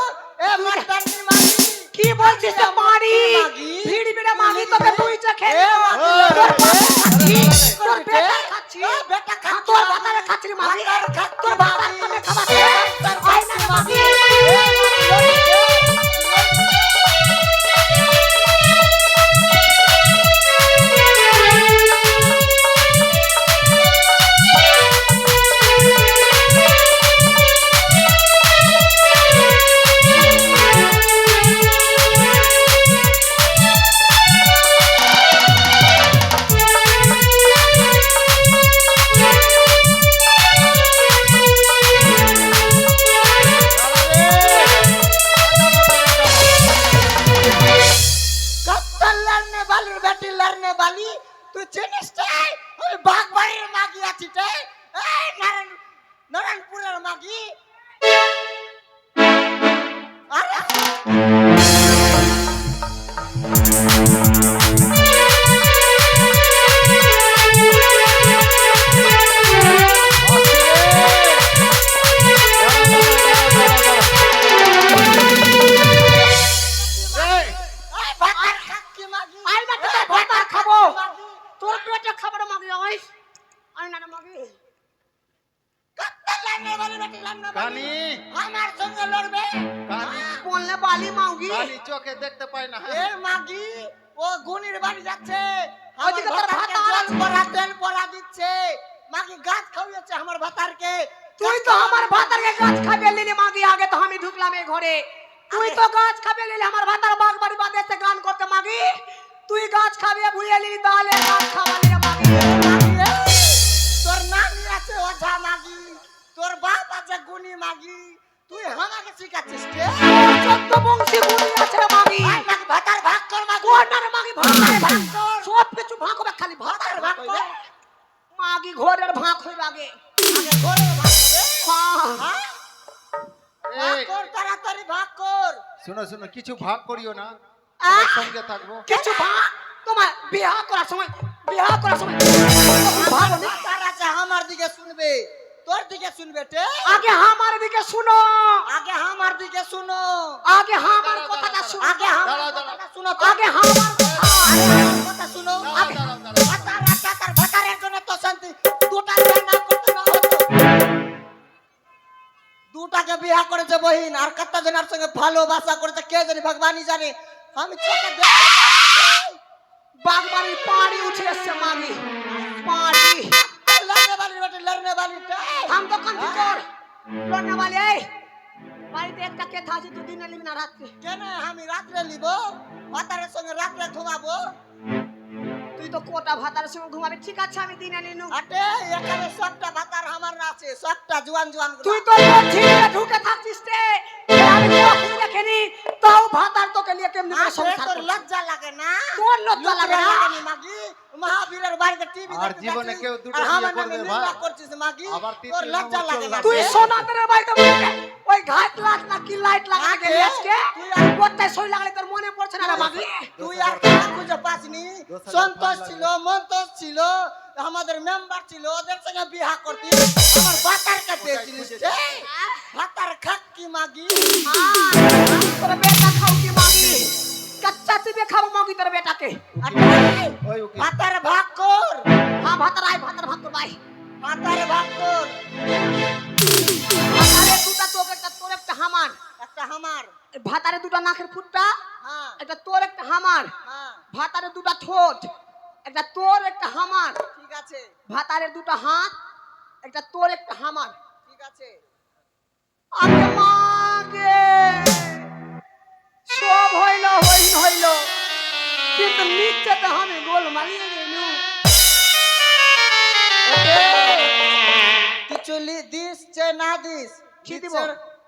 এ মাস্টারনি মাগি, কি বলছিস রে মারি? মাগি? ভিড় ভিড়ে মাগি তোকে তুই চোখে এ মাগি, তোর বাবা খাচ্ছি, তোর বেটা বেটা খাচ্ছি, এ বেটা খাচ্ছি, তোর ভাতারে খাচ্ছি রে মাগি, ভাতার খাচ্ছি তোর ভাতার মাগি। তোকে খাওয়াচ্ছে। আয় না রে মাগি। কত্তর লড়নে বালির বেটি লড়নে বালি, তুই চিনিস রে? ওই বাগবাড়ির মাগি আছি রে। এই নারায়ণপুরের মাগি। আরে এই, এই ভাতার খাক্কি মাগি। আয় না তোকে ভাতার খাবো, তোর পেটে খাবার মাগি। আয় না রে মাগি। কত্তর লড়নে বালি বেটি লড়নে বালি, কানি আমার সঙ্গে লড়বে? কানি বললে বালি মাগি। কানি চোখে দেখতে পাই না। এ মাগি, ও গুনির বাড়ি যাচ্ছে, ওদিকে আমার তোর ভাতারকে ভাতার। জল ভরা তেল ভরা দিচ্ছে। মাগি গাছ খাওয়াচ্ছে আমার ভাতারকে। তুই তো আমার ভাতারকে গাছ খাবে লিলি মাগি। আগে তো আমি ঢুকলাম এই ঘরে, তুই তো গাছ খাবে লিলি আমার ভাতার বাগ বাড়ি বাদে এসে গান করতে মাগি। তুই গাছ খাবে ভুলিয়ে লিলি, তাহলে গাছ খাওয়ালি রে মাগি। মাগি রে, তোর নানি আছে ওঝা মাগি, তোর বাপ আছে গুনি মাগি, তুই আমাকে শিখাচ্ছিস রে? চোদ্দ বংশী গুণী আছে রে মাগি। আয় মাগি ভাতার ভাগ কর মাগি। কোন না রে মাগি, ভাতারে ভাগ কর। সব কিছু ভাগ হবে, খালি ভাতারে ভাগ কর। মাগি ঘরের ভাগ হইবে আগে। আগে ঘরে ভাগ করে। হ্যাঁ। হ্যাঁ? ভাগ এই, কর, তাড়াতাড়ি ভাগ কর। শোনো শোনো, কিছু ভাগ করিও না, আহ! তোমার সঙ্গে থাকবো। কিছু ভাগ তোমার বিবাহ করার সময়, বিবাহ করার সময় ভাগ নেই। ভাতার আছে আমার দিকে শুনবে, তোর দিকে শুনবে তে? আগে আমার দিকে শুনো, আগে আমার দিকে শুনো, আগে আমার কথাটা শুনো, আগে আমার দাঁড়াও, দাঁড়াও। কথাটা শুনো তো। আগে আমার আগে আমার কথা শুনো। দাঁড়াও, দাঁড়াও, দাঁড়াও। ভাতার আর টাকার ভাতারের জন্য তো শান্তি, দুটা বিয়ে না করতে না হতো। দুটাকে বিয়া করেছে বহিন, আর কত জনের সঙ্গে ভালোবাসা করেছে কে জানি, ভগবানই জানে। আমি চোখে দেখতে পাই না। বাগবাড়ির পাড়ি উঠে এসছে মাগি, পাড়ি। লড়নে বালি বেটে লড়নে বালি থাম তো কান্তি কর, লড়নে वाले এই বাড়িতে একটা কে থাকি, তুই দিনে লিবি না রাত্রে? কেন আমি রাত্রে লিব? ভাতারের সঙ্গে রাত্রে ঘুমাবো? তুই তো কোটা ভাতার সঙ্গে ঘুমাবি, ঠিক আছে আমি দিনে নিনু। আটে এখানে সবটা ভাতার আমার আছে, সবটা জোয়ান জোয়ান গুলো। তুই তো ঝিলে ঢুকে থাকছিস রে, আমি কখনো দেখিনি, তাও ভাতার তোকে নিয়ে কেমনি করে আরে সংসার তোর করছিস? লজ্জা লাগে না? তোর লজ্জা লাগে না? নি মাগি, মহাবীরের বাড়িতে টিভি আর জীবনে কেউ দুটো বিয়ে করবে ভাই? করছিস মাগি, আবার তোর তৃতীয় লজ্জা নম্বর লাগে না? চলবে। তুই সোনাদের বাড়িতে বসে ওই ঘাট লাগ না কি লাইট লাগা আগে গেলি আজকে? তুই আর কোথায় সই লাগলে তোর মনে পড়ছে না রে মাগি? তুই আর কারা খুঁজে পাসনি? সন্তোষ ছিল, মন্তোষ ছিল, আমাদের মেম্বার ছিল, ওদের সঙ্গে বিয়া করতি, আমার ভাতারকে পেয়েছিলিস রে? ভাতার খাক্কি মাগি। তোর বেটা খাও কি মাগি? কাচ্চা চিবে খাবো মাগি তোর বেটাকে। ওই উকিল। ভাতার ভাগ কর, হ্যাঁ ভাতার আয়, ভাতার ভাগ কর ভাই। ভাতার ভাগ কর। ভাতারে দুটা তোর একটা, তোর একটা হামার। একটা আমার, এই ভাতারে দুটা নাকের ফুটটা, হ্যাঁ একটা তোর একটা হামার। হ্যাঁ ভাতারে দুটা ঠোঁট, একটা তোর একটা হামার। ঠিক আছে ভাতারে দুটা হাত, একটা তোর একটা হামার। ঠিক আছে। আগে মাগ গে সব হইল হইন হইল কিন্তু নিচে তো আমি গোল মারিয়ে গেলু কিছু দিস যে না দিস কি দিব?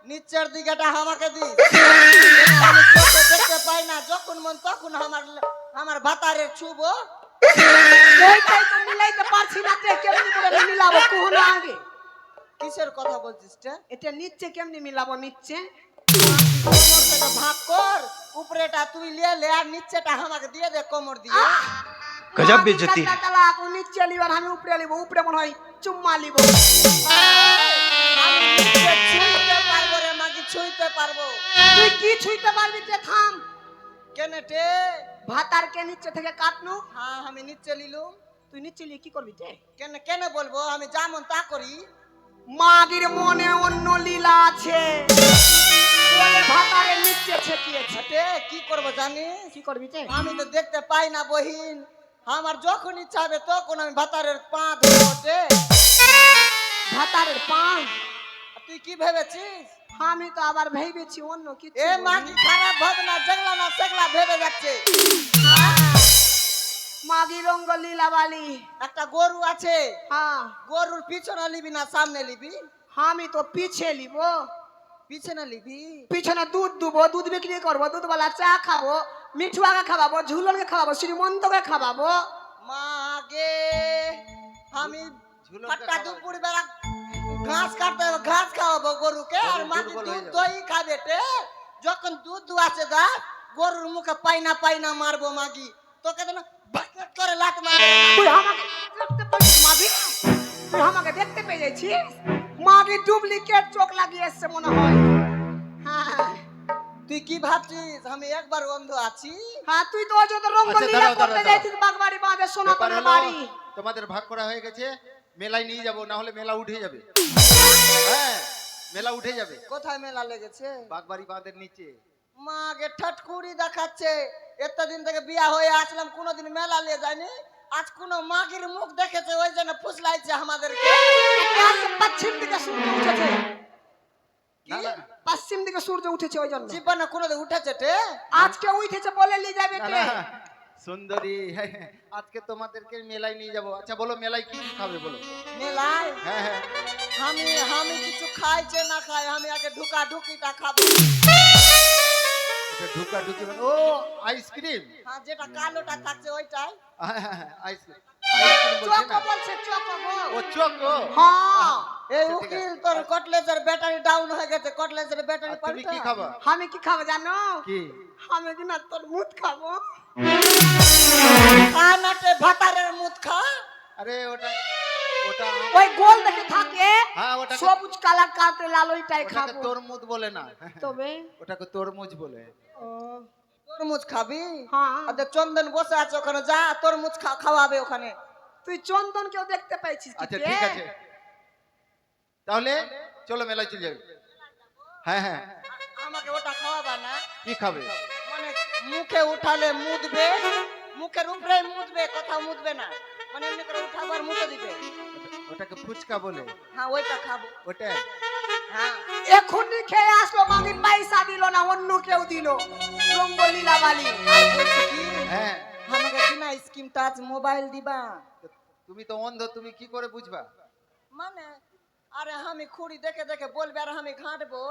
নিচের দিকেটা আমাকে দিস আমি চোখে দেখতে পাই না যখন মন তখন আমার ভাতারের ছুব এইটাই তো মিলাইতে পারছি না তে কেমনি করে মিলাবো কোন আগে কিসের কথা বলছিস রে এটা নিচে কেমনি মিলাবো নিচে কোমর থেকে ভাগ কর উপরেটা তুই লিয়ে লে আর নিচেটা আমাকে দিয়ে দে কোমর দিয়ে গজব বেজতি নিচে লিবার আমি উপরে লিব উপরে মনে হয় চুম্মা লিব আমি নিচে ছুঁইতে পারবো রে মাগি ছুঁইতে পারবো তুই কি ছুঁইতে পারবি তে থাম কেনেটে ভাতারকে নিচে থেকে কাটনু হ্যাঁ আমি নিচে লিলুম তুই নিচে লিয়ে কি করবি তে কেন কেন বলবো আমি যেমন তা করি মাগির মনে অন্য লীলা আছে বলে ভাতারের নিচে ছেকিয়েছে তে কি করব জানিস কি করবি তে আমি তো দেখতে পাই না বহিন আমার যখন ইচ্ছা হবে তখন আমি ভাতারের পা ধরে ওঠে ভাতারের পান তুই কি ভেবেছিস আমি তো আবার ভেবেছি অন্য কিছু এ মাগি খারাপ ভাবনা জগলা না সেগলা ভেবে যাচ্ছে মাগি রঙ্গ লীলাবালি একটা গরু আছে হ্যাঁ গরুর পিছনে লিবি না সামনে লিবি আমি তো পিছে লিব পিছনে লিবি পিছনে দুধ দুবো দুধ বিক্রি করবো দুধওয়ালা চা খাবো মিঠুয়াকে খাওয়াবো ঝুলনকে খাওয়াবো শ্রীমন্তকে খাওয়াবো মাগে আমি একটা দুপুর বেলা ঘাস কাটতে হবে ঘাস খাওয়াবো গরুকে আর মাগি দুধ দই খাবে তে যখন দুধ দুয়াছে দা গরুর মুখে পাইনা মারবো মাগি তোকে তো না বাকেট করে লাত মারবো তুই আমাকে দেখতে পেয়েছিস মাগি তুই আমাকে দেখতে পেয়েছিস মাগি ডুপ্লিকেট চোখ লাগিয়ে এসছে মনে হয় হ্যাঁ তুই কি ভাবছিস আমি একবার অন্ধ আছি হ্যাঁ তুই তো অযথা রঙ্গলীলা করতে যাইছিস বাগবাড়ি বাঁধে সোনাতনের বাড়ি তোমাদের ভাগ করা হয়ে গেছে মেলায় নিয়ে যাব না হলে মেলা উঠে যাবে হ্যাঁ মেলা উঠে যাবে কোথায় মেলা লেগেছে বাগবাড়ি বাঁধের নিচে মাগে ঠটকুড়ি দেখাচ্ছে এতদিন থেকে বিয়া হয়ে আসলাম কোনোদিন মেলা নিয়ে যায়নি আজ কোন মাগির মুখ দেখেছে ওই জন্য ফুসলাইছে আমাদেরকে আজ পশ্চিম দিকে সূর্য উঠেছে না না পশ্চিম দিকে সূর্য উঠেছে ওই জন্য জীবনে কোনোদিন উঠেছে তে আজকে উঠেছে বলে নিয়ে যাবে না, কে না, সুন্দরী আজকে তোমাদেরকে মেলায় নিয়ে যাব আচ্ছা বলো মেলায় কি কি খাবে বলো মেলায় হ্যাঁ হ্যাঁ আমি কিছু খাইছে না খাই আমি আগে ঢুকা ঢুকিটা খাবো এটা ঢুকা ঢুকি ও আইসক্রিম হ্যাঁ যেটা কালোটা থাকছে ওইটাই আইসক্রিম আইসক্রিম বলছে চকো না বলছে চকো গো ও চকো হ্যাঁ এই ঠিক আছে। উকিল তোর কটলেজের ব্যাটারি ডাউন হয়ে গেছে কটলেজের ব্যাটারি আর তুমি কি খাবা আমি কি খাবো জানো কি আমি কি না তোর মুখ খাবো খানাতে ভাতারের মুখ খা আরে ওটা ওটা ওই গোল দেখে থাকে হ্যাঁ ওটা সবুজ কালার কাটে লাল ওইটাই ওটাকে খাবো তরমুজ বলে না তবে ওটাকে তরমুজ বলে ও তরমুজ খাবি হ্যাঁ আর চন্দন বসে আছে ওখানে যা তরমুজ খাওয়াবে ওখানে তুই চন্দন কেউ দেখতে পাইছিস কি আচ্ছা রে? ঠিক আছে তাহলে চলো মেলায় চলে যাবে হ্যাঁ হ্যাঁ আমাকে ওটা খাওয়াবা না কি খাবে মানে মুখে উঠালে মুদবে মুখের উপরে মুদবে কোথাও মুদবে না মানে এমনি করে উঠাবো আর মুখে দিবে ওটাকে ফুচকা বলে হ্যাঁ ওইটা খাবো ওটা হ্যাঁ এখনই খেয়ে আসলো মামি পয়সা দিল না অন্য কেউ দিল রঙ্গলীলা বালি আর বলছি কি হ্যাঁ আমাকে কিনা স্কিম টাচ মোবাইল দিবা তুমি তো অন্ধ তুমি কি করে বুঝবা মানে আরে আমি খুঁড়ি দেখে দেখে বলবে আর আমি ঘাঁটবো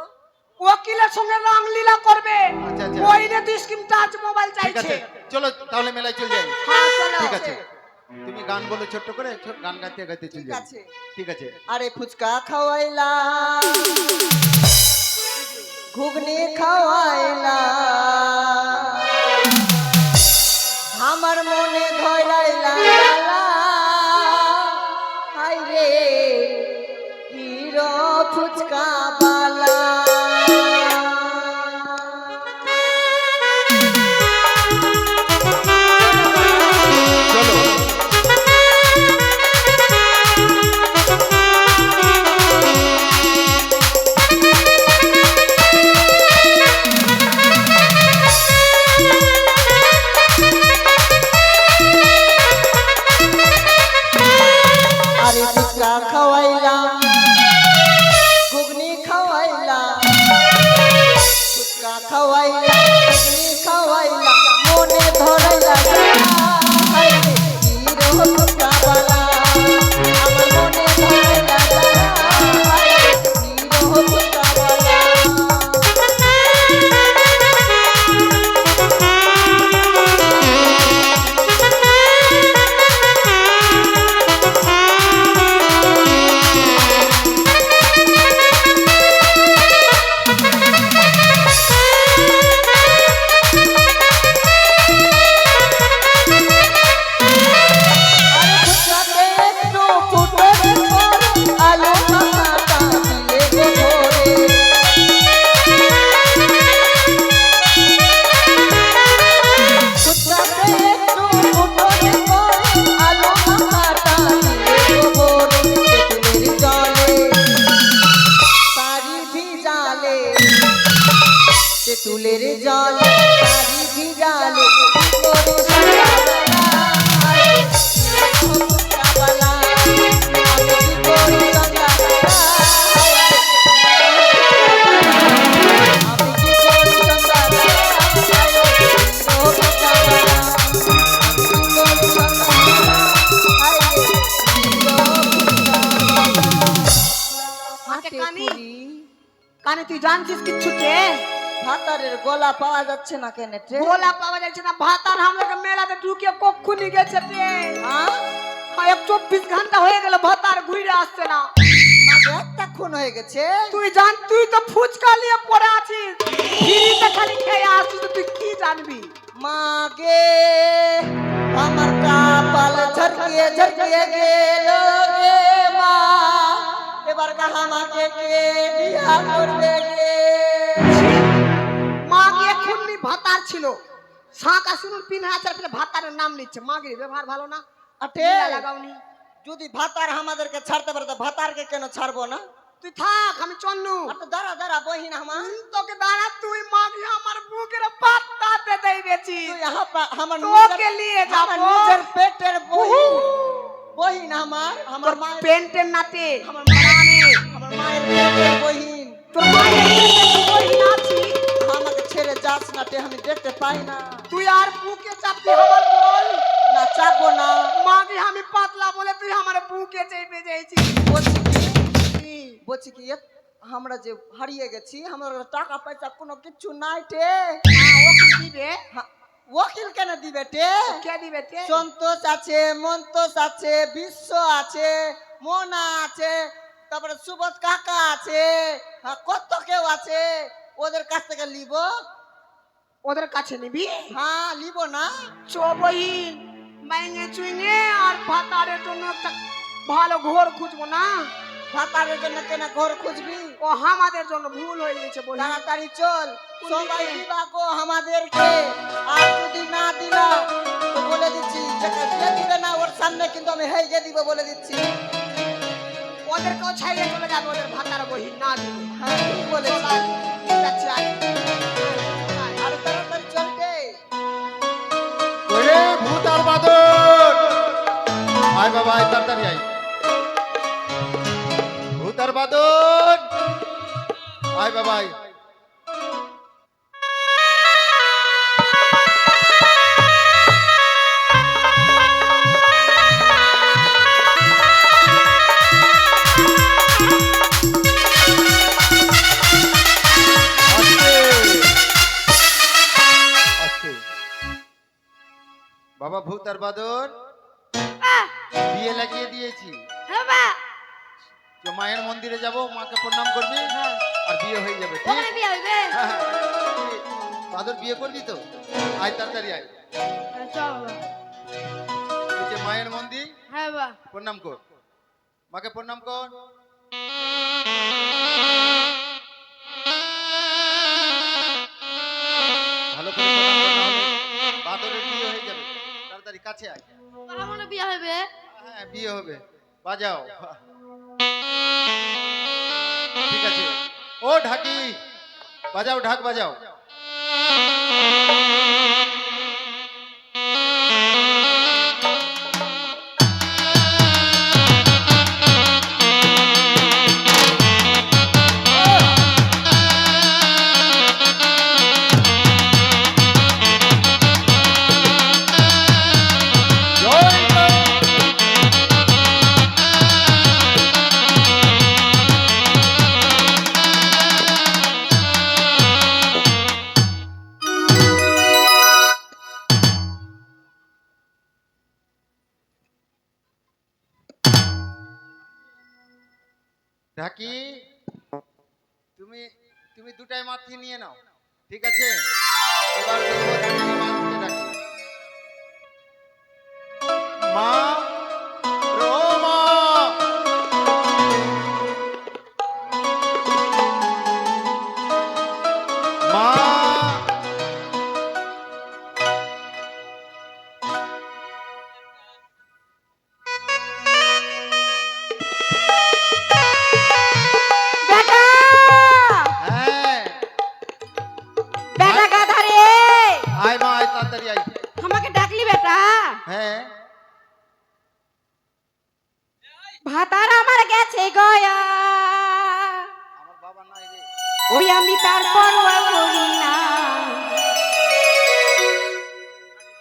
ওকিলের সঙ্গে রংলীলা করবে আচ্ছা, আচ্ছা। ওই রে স্ক্রিন টাচ মোবাইল ঠিক চাইছে আছে চলো তাহলে মেলায় চলে যাই হ্যাঁ চলো ঠিক আছে তুমি গান বলো ছোট্ট করে গান গাইতে গাইতে চলে ঠিক যাও আছে ঠিক আছে আরে ফুচকা খাওয়াইলা ঘুগনি খাওয়াইলা আমার মনে ধরাইলা হাই রে হিরো ফুচকা বালা চলো আরে ফুচকা খাওয়াইলা ঘুগনি জানি তুই জানছিস কিচ্ছু কে ভাতারের গলা পাওয়া যাচ্ছে না কেন টে গোলা পাওয়া যাচ্ছে না ভাতার হামলাকে মেলাতে ঢুকে কক্ষুনি গেছে রে হ্যাঁ 24 ঘন্টা হয়ে গেল ভাতার ঘুরে আসছে না মাকে একটা খুন হয়ে গেছে তুই তো ফুচকা নিয়ে পড়ে আছিস ফ্রিতে খালি খেয়ে আসছিস তো তুই কি জানবি মাগে আমার কপাল ঝরকিয়ে ঝরকিয়ে গেল গে মা এবার আমাকে কে বিয়া করবে গে মা গিয়ে খুননি ভাতার ছিল শাঁকা শুনুন পিন হাজার পেলে ভাতারের নাম নিচ্ছে মা গিয়ে ব্যবহার ভালো না আটে লীলা লাগাওনি যদি ভাতার আমাদেরকে ছাড়তে পারে তো ভাতারকে কেন ছাড়বো না তুই থাক আমি চন্নু আচ্ছা দাঁড়া দাঁড়া বহিন আমার তোকে দাঁড়া তুই মা গিয়ে আমার বুকের পাত্তাতে দেই বেছি তুই আমার তোকে নিয়ে আমার যাবো নিজের পেটের বহিন বহিন আমার তোর মায়ের পেন্টের নাতে আমার মায়ের আমার মায়ের পেটের বহিন তোর মায়ের পেটে তুই বহিন আছি আমাকে ছেড়ে যাস না তে আমি দেখতে পাই না তুই আর বুকে চাপবি আমার বল না চাপবো না মা গিয়ে আমি পাতলা বলে তুই আমার বুকে চেপে যাইছিস বলছি কি আমরা যে হারিয়ে গেছি আমার টাকা পয়সা কোনো কিছু নাই টে ওকে দিবে ওকিল কেন দিবে টে কে দিবে তে সন্তোষ আছে মন্তোষ আছে বিশ্ব আছে মোনা আছে তারপরে সুবোধ কাকা আছে কত কেউ আছে ওদের কাছ থেকে লিব ওদের কাছে নিবি হ্যাঁ লিব না চো বহিন মাইনে চুইনে আর ভাতারের জন্য একটা ভালো ঘর খুঁজবো না ভাতারের জন্য কেন ঘর খুঁজবি ও আমাদের জন্য ভুল হয়ে গেছে বলি তাড়াতাড়ি চল কোন সবাই দিকে? দিবা গো আমাদেরকে আর যদি না দিলা তো বলে দিচ্ছি যে দিবে না ওর সামনে কিন্তু আমি হেগে দিব বলে দিচ্ছি ওদেরকেও ছাইয়ে চলে যাবে ওদের ভাতার বহিন না দিবে হ্যাঁ ঠিক বলেছি যাচ্ছে আয়। আর তাড়াতাড়ি চলতে ওরে ভূত আর বাদর আয় বাবা আয় তাড়াতাড়ি আয় ভূত আর বাদর আয় বাবা আয় আস্তে। বাবা ভূত আর বাদর বিয়ে লাগিয়ে দিয়েছি হ্যাঁ বা তো মায়ের মন্দিরে যাব মাকে প্রণাম করবি আর বিয়ে হয়ে যাবে ঠিক ওখানে বিয়ে হইবে হ্যাঁ, হ্যাঁ। বাদর বিয়ে করবি তো আয় তাড়াতাড়ি আয় চল বাবা। এই যে মায়ের মন্দির হ্যাঁ বা প্রণাম কর মাকে প্রণাম কর ভালো করে প্রণাম কর, নাহলে বাদরের বিয়ে হয়ে যাবে তাড়াতাড়ি কাছে আয় আমার মনে বিয়ে হইবে হ্যাঁ বিয়ে হবে বাজাও ঠিক আছে ও ঢাকি বাজাও ঢাক বাজাও জয় মা। ঢাকি তুমি তুমি দুটাই মাথি নিয়ে নাও ঠিক আছে এবার দেখবো ঢাকি মাকে ডাকি মা ও মা মা বেটা হ্যাঁ বেটা গাধা রে আয় মা আয় তাড়াতাড়ি আয় আমাকে ডাকলি বেটা হ্যাঁ ভাতার আমার গেছে গয়া আমার বাবা নাই রে ওই আমি তার পরোয়া করি না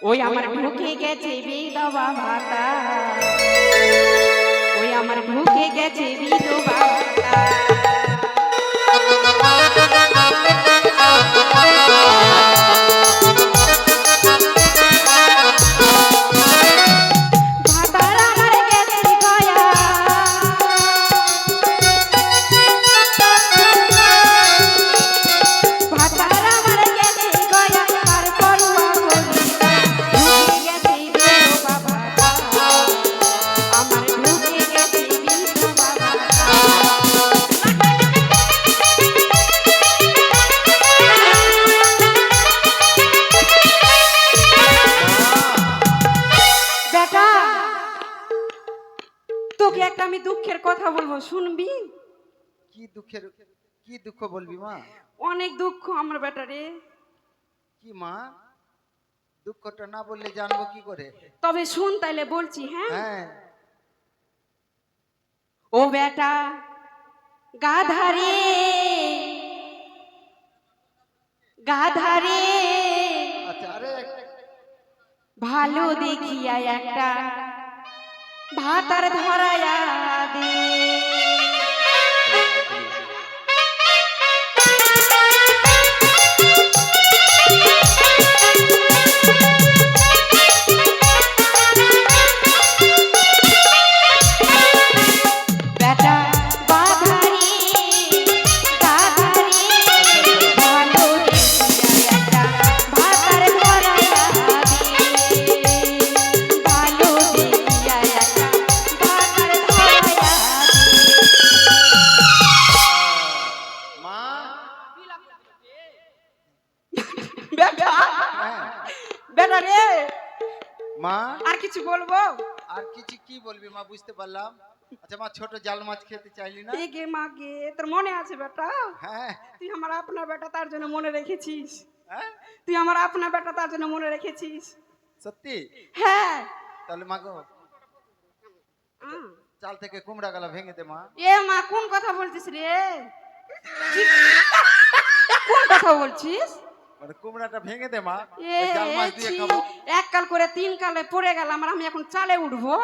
ওই আমার ঢুকে গেছে বিধবা ভাতা ওই আমার ঢুকে গেছে বিধবা ভাতা দুঃখের কথা বলবো, শুনবি? কি দুঃখ বলবি মা? অনেক দুঃখ আমার বেটারে। কি মা, দুঃখটা না বললে জানবো কি করে? তবে শুন তাইলে বলছি, হ্যাঁ? হ্যাঁ। ও বেটা গাধারে, গাধারে, আচ্ছা, আরে ভালো দেখিয়া একটা ভাতার ধরায়া দে। বেটা গাধারে, গাধারে, ভালো দেখিয়া একটা ভাতার ধরায়া দে। ভালো দেখিয়া একটা ভাতার ধরায়া দে। মা। বেটা, হ্যাঁ। বেটা রে, মা, আর কিছু বলবো? আর কিছু কি বলবি মা, বুঝতে পারলাম। আচ্ছা মা, ছোট জাল মাছ খেতে চাইলি না? এ গে মা গে, তোর মনে আছে বেটা? হ্যাঁ। তুই আমার আপনা বেটা, তার জন্য মনে রেখেছিস। হ্যাঁ, তুই আমার আপনা বেটা, তার জন্য মনে রেখেছিস। সত্যি? হ্যাঁ। তাহলে মা গো, আহ। চাল থেকে কুমড়া গালা ভেঙে দে মা। এ মা, কোন কথা বলছিস রে? কোন কথা বলছিস? মানে কুমড়াটা ভেঙে দে মা, এ ওই জাল মাছ দিয়ে ছি, খাবো। এক কাল করে তিন কালে পড়ে গেলাম, আর আমি এখন চালে উঠবো?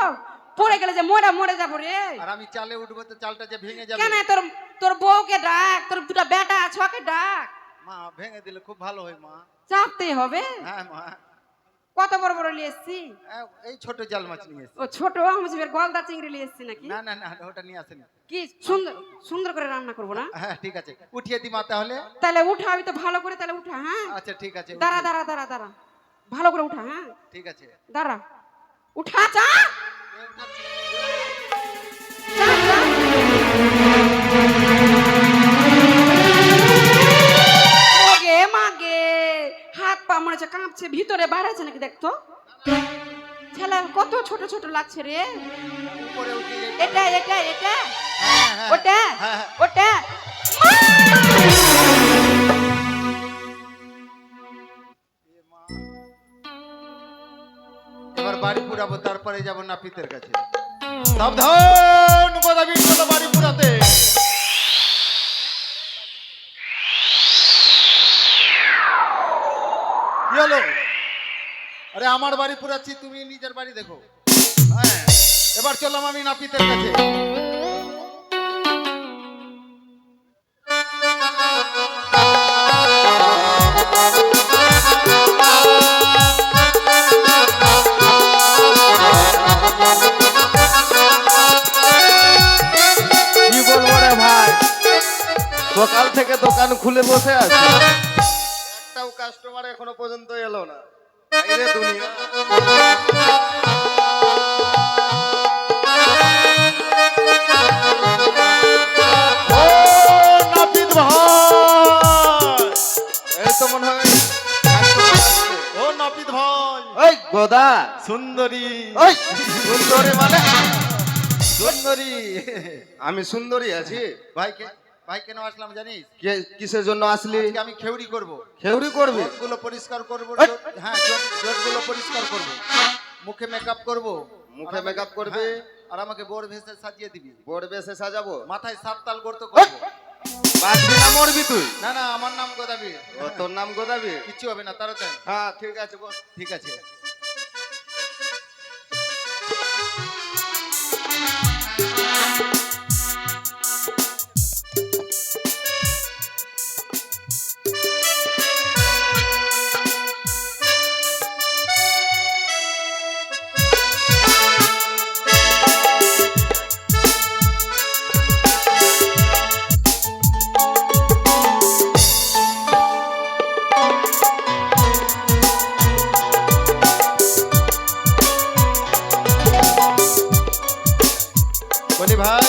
পড়ে গেলে যে মরে যাবো রে। আর আমি চালে উঠবো তো চালটা যে ভেঙে যাবে। কেন, তোর তোর বউকে ডাক, তোর দুটা বেটা আছে, ওকে ডাক। মা, ভেঙে দিলে খুব ভালো হয় মা। চাপতে হবে। হ্যাঁ মা। কত বড় বড় নিয়ে এসছি? এই ছোট জাল মাছ নিয়ে এসেছি। ও ছোট, আমি গলদা চিংড়ি নিয়ে এসছি নাকি? না না না, ওটা নিয়ে আসেনি। কি সুন্দর সুন্দর করে রান্না করবো না? হ্যাঁ ঠিক আছে, উঠিয়ে দি মা তাহলে। তাহলে উঠা, আমি তো ভালো করে তাহলে উঠা। হ্যাঁ, আচ্ছা ঠিক আছে, দাঁড়া উঠিয়ে- দাঁড়া দাঁড়া দাঁড়া, ভালো করে উঠা। হ্যাঁ, ঠিক আছে। দাঁড়া, উঠা চা। ওগে মাগে, হাত পা মনে হচ্ছে কাঁপছে, ভিতরে বাইরে আছে নাকি দেখতো। ছেলে কত ছোট ছোট লাগছে রে। উপরে উঠিয়ে এটা এটা এটা, হ্যাঁ, হ্যাঁ, ওটা হ্যাঁ, হ্যাঁ। ওটা। এবার বাড়ি পুরাবো, তারপরে যাব নাপিতের কাছে। সাবধান, গোদাবি চলো বাড়ি পুরাতে। কি হলো? আরে আমার বাড়ি পুরাচ্ছি, তুমি নিজের বাড়ি দেখো। হ্যাঁ, এবার চললাম আমি নাপিতের কাছে। কি বলবো রে ভাই, সকাল থেকে দোকান খুলে বসে আছে, একটাও কাস্টমার এখনো পর্যন্ত এলো না। বাইরে দুনিয়া। ও নাপিত ভাই, এই তো মনে হয় customer আসছে। ও নাপিত ভাই, ওই গোদা, সুন্দরী। ওই সুন্দরী মানে সুন্দরী। আমি সুন্দরী আছি? ভাই কেন আসলাম জানিস? কিসের জন্য আসলি? আজকে আমি খেউড়ি করব। খেউড়ি করবি? গুলো পরিষ্কার করব। এই! হ্যাঁ, জটগুলো পরিষ্কার করব। মুখে মেকআপ করব। মুখে মেকআপ করবি? হ্যাঁ, আর আমাকে বড় ভেসে সাজিয়ে দিবি। বড় বেশে সাজাবো? মাথায় 7 তাল গর্ত ওই! করব। বাঁচবি না মরবি তুই? না না, আমার নাম গোদাবি। ও, তোর নাম গোদাবি? কিচ্ছু হবে না, তাড়াতাড়ি। হ্যাঁ ঠিক আছে বস। ঠিক আছে। বলি ভাই,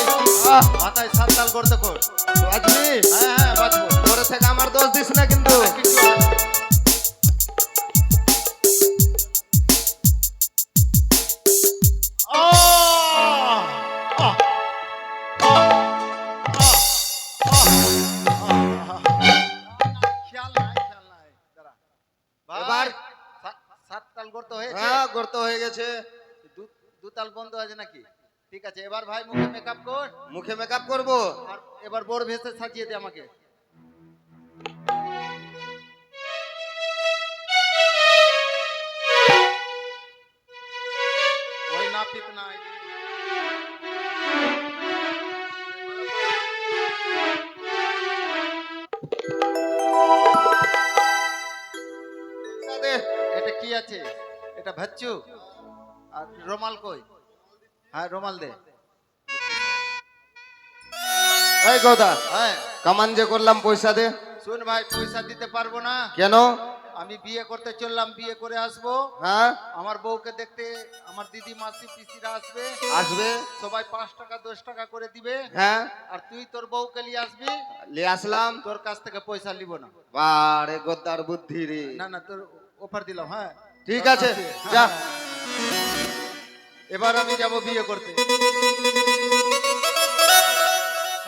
মাথায় 7 তাল গর্ত কর। বাঁচবি? হ্যাঁ হ্যাঁ, বাঁচবো। পরে থেকে আমার দোষ দিস না কিন্তু। কিচ্ছু হবে না। আহ! আহ! টোটাল গর্ত হয়েছে? হ্যাঁ গর্ত হয়ে গেছে। দুতাল বন্ধ আছে নাকি? ঠিক আছে, এবার ভাই মুখে মেকআপ কর। মুখে মেকআপ করবো। আর এবার বড় ভেসে সাজিয়ে দে আমাকে। ওই নাপিত না এটা কি আছে? এটা ভাচ্চু। আর রুমাল কই? হ্যাঁ রুমাল দে। এই গদা, হ্যাঁ কামান যে করলাম পয়সা দে। শুন ভাই, পয়সা দিতে পারবো না। কেন? আমি বিয়ে করতে চললাম, বিয়ে করে আসবো। হ্যাঁ আমার বউকে দেখতে আমার দিদি মাসি পিসিরা আসবে। আসবে। সবাই 5 টাকা 10 টাকা করে দিবে। হ্যাঁ আর তুই তোর বউকে নিয়ে আসবি। নিয়ে আসলাম। তোর কাছ থেকে পয়সা নিব না। বারে গদ্দার বুদ্ধি রে। না না, তোর অফার দিলাম। হ্যাঁ ঠিক আছে যা। এবার আমি যাব বিয়ে করতে।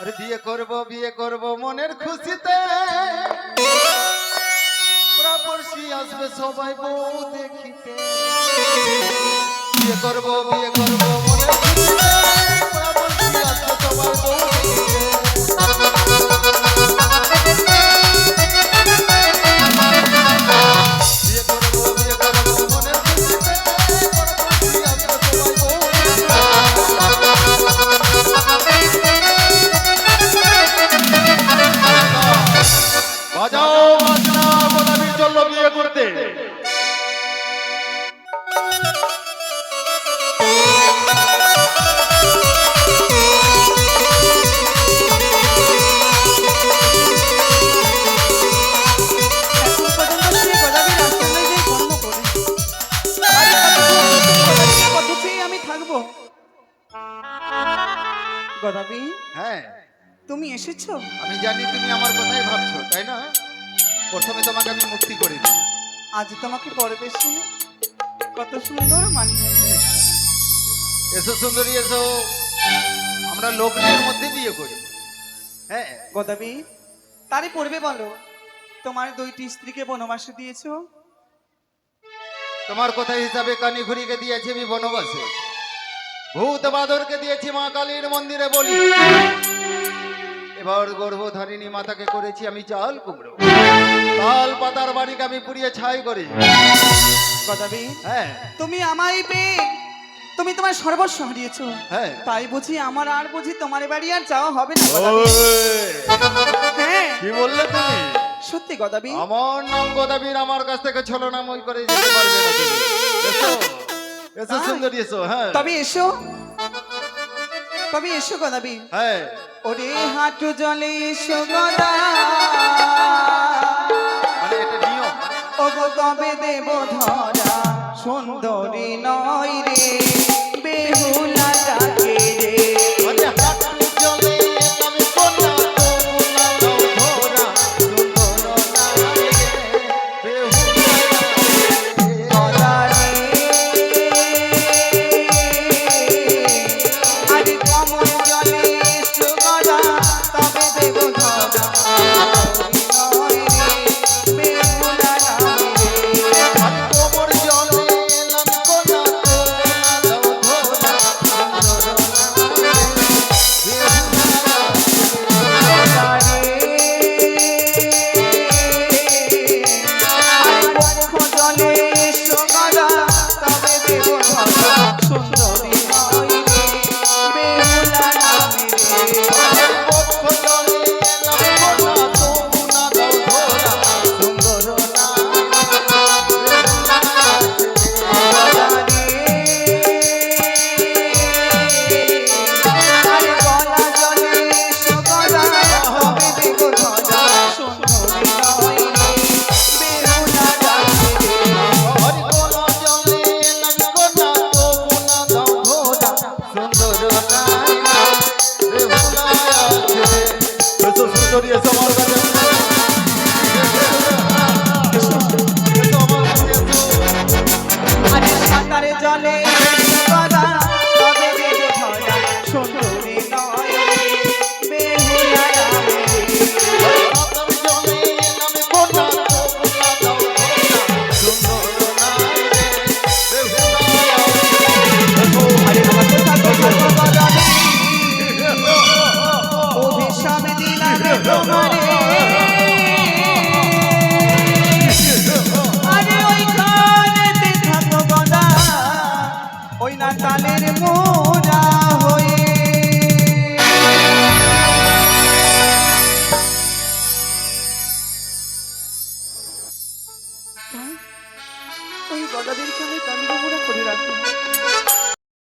আরে বিয়ে করব মনের খুশিতে। পড়শি আসবে সবাই বউ দেখিতে। বিয়ে করব মনের খুশিতে। পড়শি আসবে সবাই বউ দেখিতে। বিয়ে করব মনের খুশিতে। পড়শি আসবে সবাই বউ বাজাও বাজনা, গোলামি চললো বিয়ে করতে। এখন পর্যন্ত সে গদাবীর আশ্রমে যে কর্ম করে। আর গদাবীর পদ্ধতিই আমি থাকবো। গদাবী, হ্যাঁ তুমি এসেছো? আমি জানি তুমি আমার কথাই ভাবছো, তাই না? প্রথমে তোমাকে আমি মুক্তি করি। আজ তোমাকে পরবেশে কত সুন্দর মানিয়েছে। এসো সুন্দরী এসো, আমরা লোকদের মধ্যে বিয়ে করি। হ্যাঁ গদাবী, তারই পূর্বে বলো, তোমার 2টি স্ত্রীকে বনবাসে দিয়েছো। তোমার কথা হিসাবে কানিঘুরিকে দিয়েছি আমি বনবাসে। ভূত বাদরকে দিয়েছি মা কালীর মন্দিরে বলি। এবার গর্ভধারিণী মাতাকে করেছি আমি চাল কুমড়ো। তাল পাতার বাড়িকে আমি পুড়িয়ে ছাই করি। গদাবী, হ্যাঁ তুমি আমায় পেয়ে তুমি তোমার সর্বস্ব হারিয়েছো। হ্যাঁ তাই বুঝি আমার আর বুঝি তোমার বাড়ি আর যাওয়া হবে না গদাবী? হ্যাঁ কি বললে তুমি? সত্যি গদাবী। আমার নাম গদাবীর, আমার কাছ থেকে ছলনাময় করে যেতে পারবে না তুমি। এসো এসো সুন্দরী এসো। হ্যাঁ তবে এসো গদাবী। হ্যাঁ ওরে হাঁটু জলে এসো গদা, মানে এটা নিয়ম। ওগো তবে দেব ধরা, সুন্দরী নয় রে, বেহুলা ডাকে রে। মানে হাঁটু জলে আমি কন্যা, তবু না দাও ধরা, সুন্দর নারী রে, বেহুলা নারী রে। গদা রে, আরে কমল জলে এসো গদা, তবে দেব ধরা, সুন্দরী নয় রে, বেহুলা নারী রে। আমি কোমর জলে এলাম কন্যা, তবু না দাও ধরা, সুন্দর নারী রে, বেহুলা নারী রে। জলে এসো গদা, তবে দেব ধরা, সুন্দরী নয় রে, বেহুলা নামে রে। বক্ষ জলে এলাম কন্যা, তবু না দাও ধরা, সুন্দর নারী রে, বেহুলা নারী রে। আরে গলা জলে এসো গদা, তবে দেব ধরা, সুন্দরী নয় রে, বেহুলা নামে রে। হরি গলা জলে এলাম কন্যা, তবু না দাও ধরা, সুন্দর নারী রে, বেহুলা নারী রে। এসো সুন্দরী এসো আমার কাছে। এসো আমার কাছে এসো। আরে সাঁতারে জলে এসো গদা, তবে দেব ধরা, সুন্দরী নয় রে, বেহুলা নামে রে। সাঁতার জলে এলাম কন্যা, তবু না দাও ধরা, সুন্দর নারী রে, না তালের মোড়া হয়ে। ওই গদাদেরকে আমি তালের মোড়া করে রাখবো।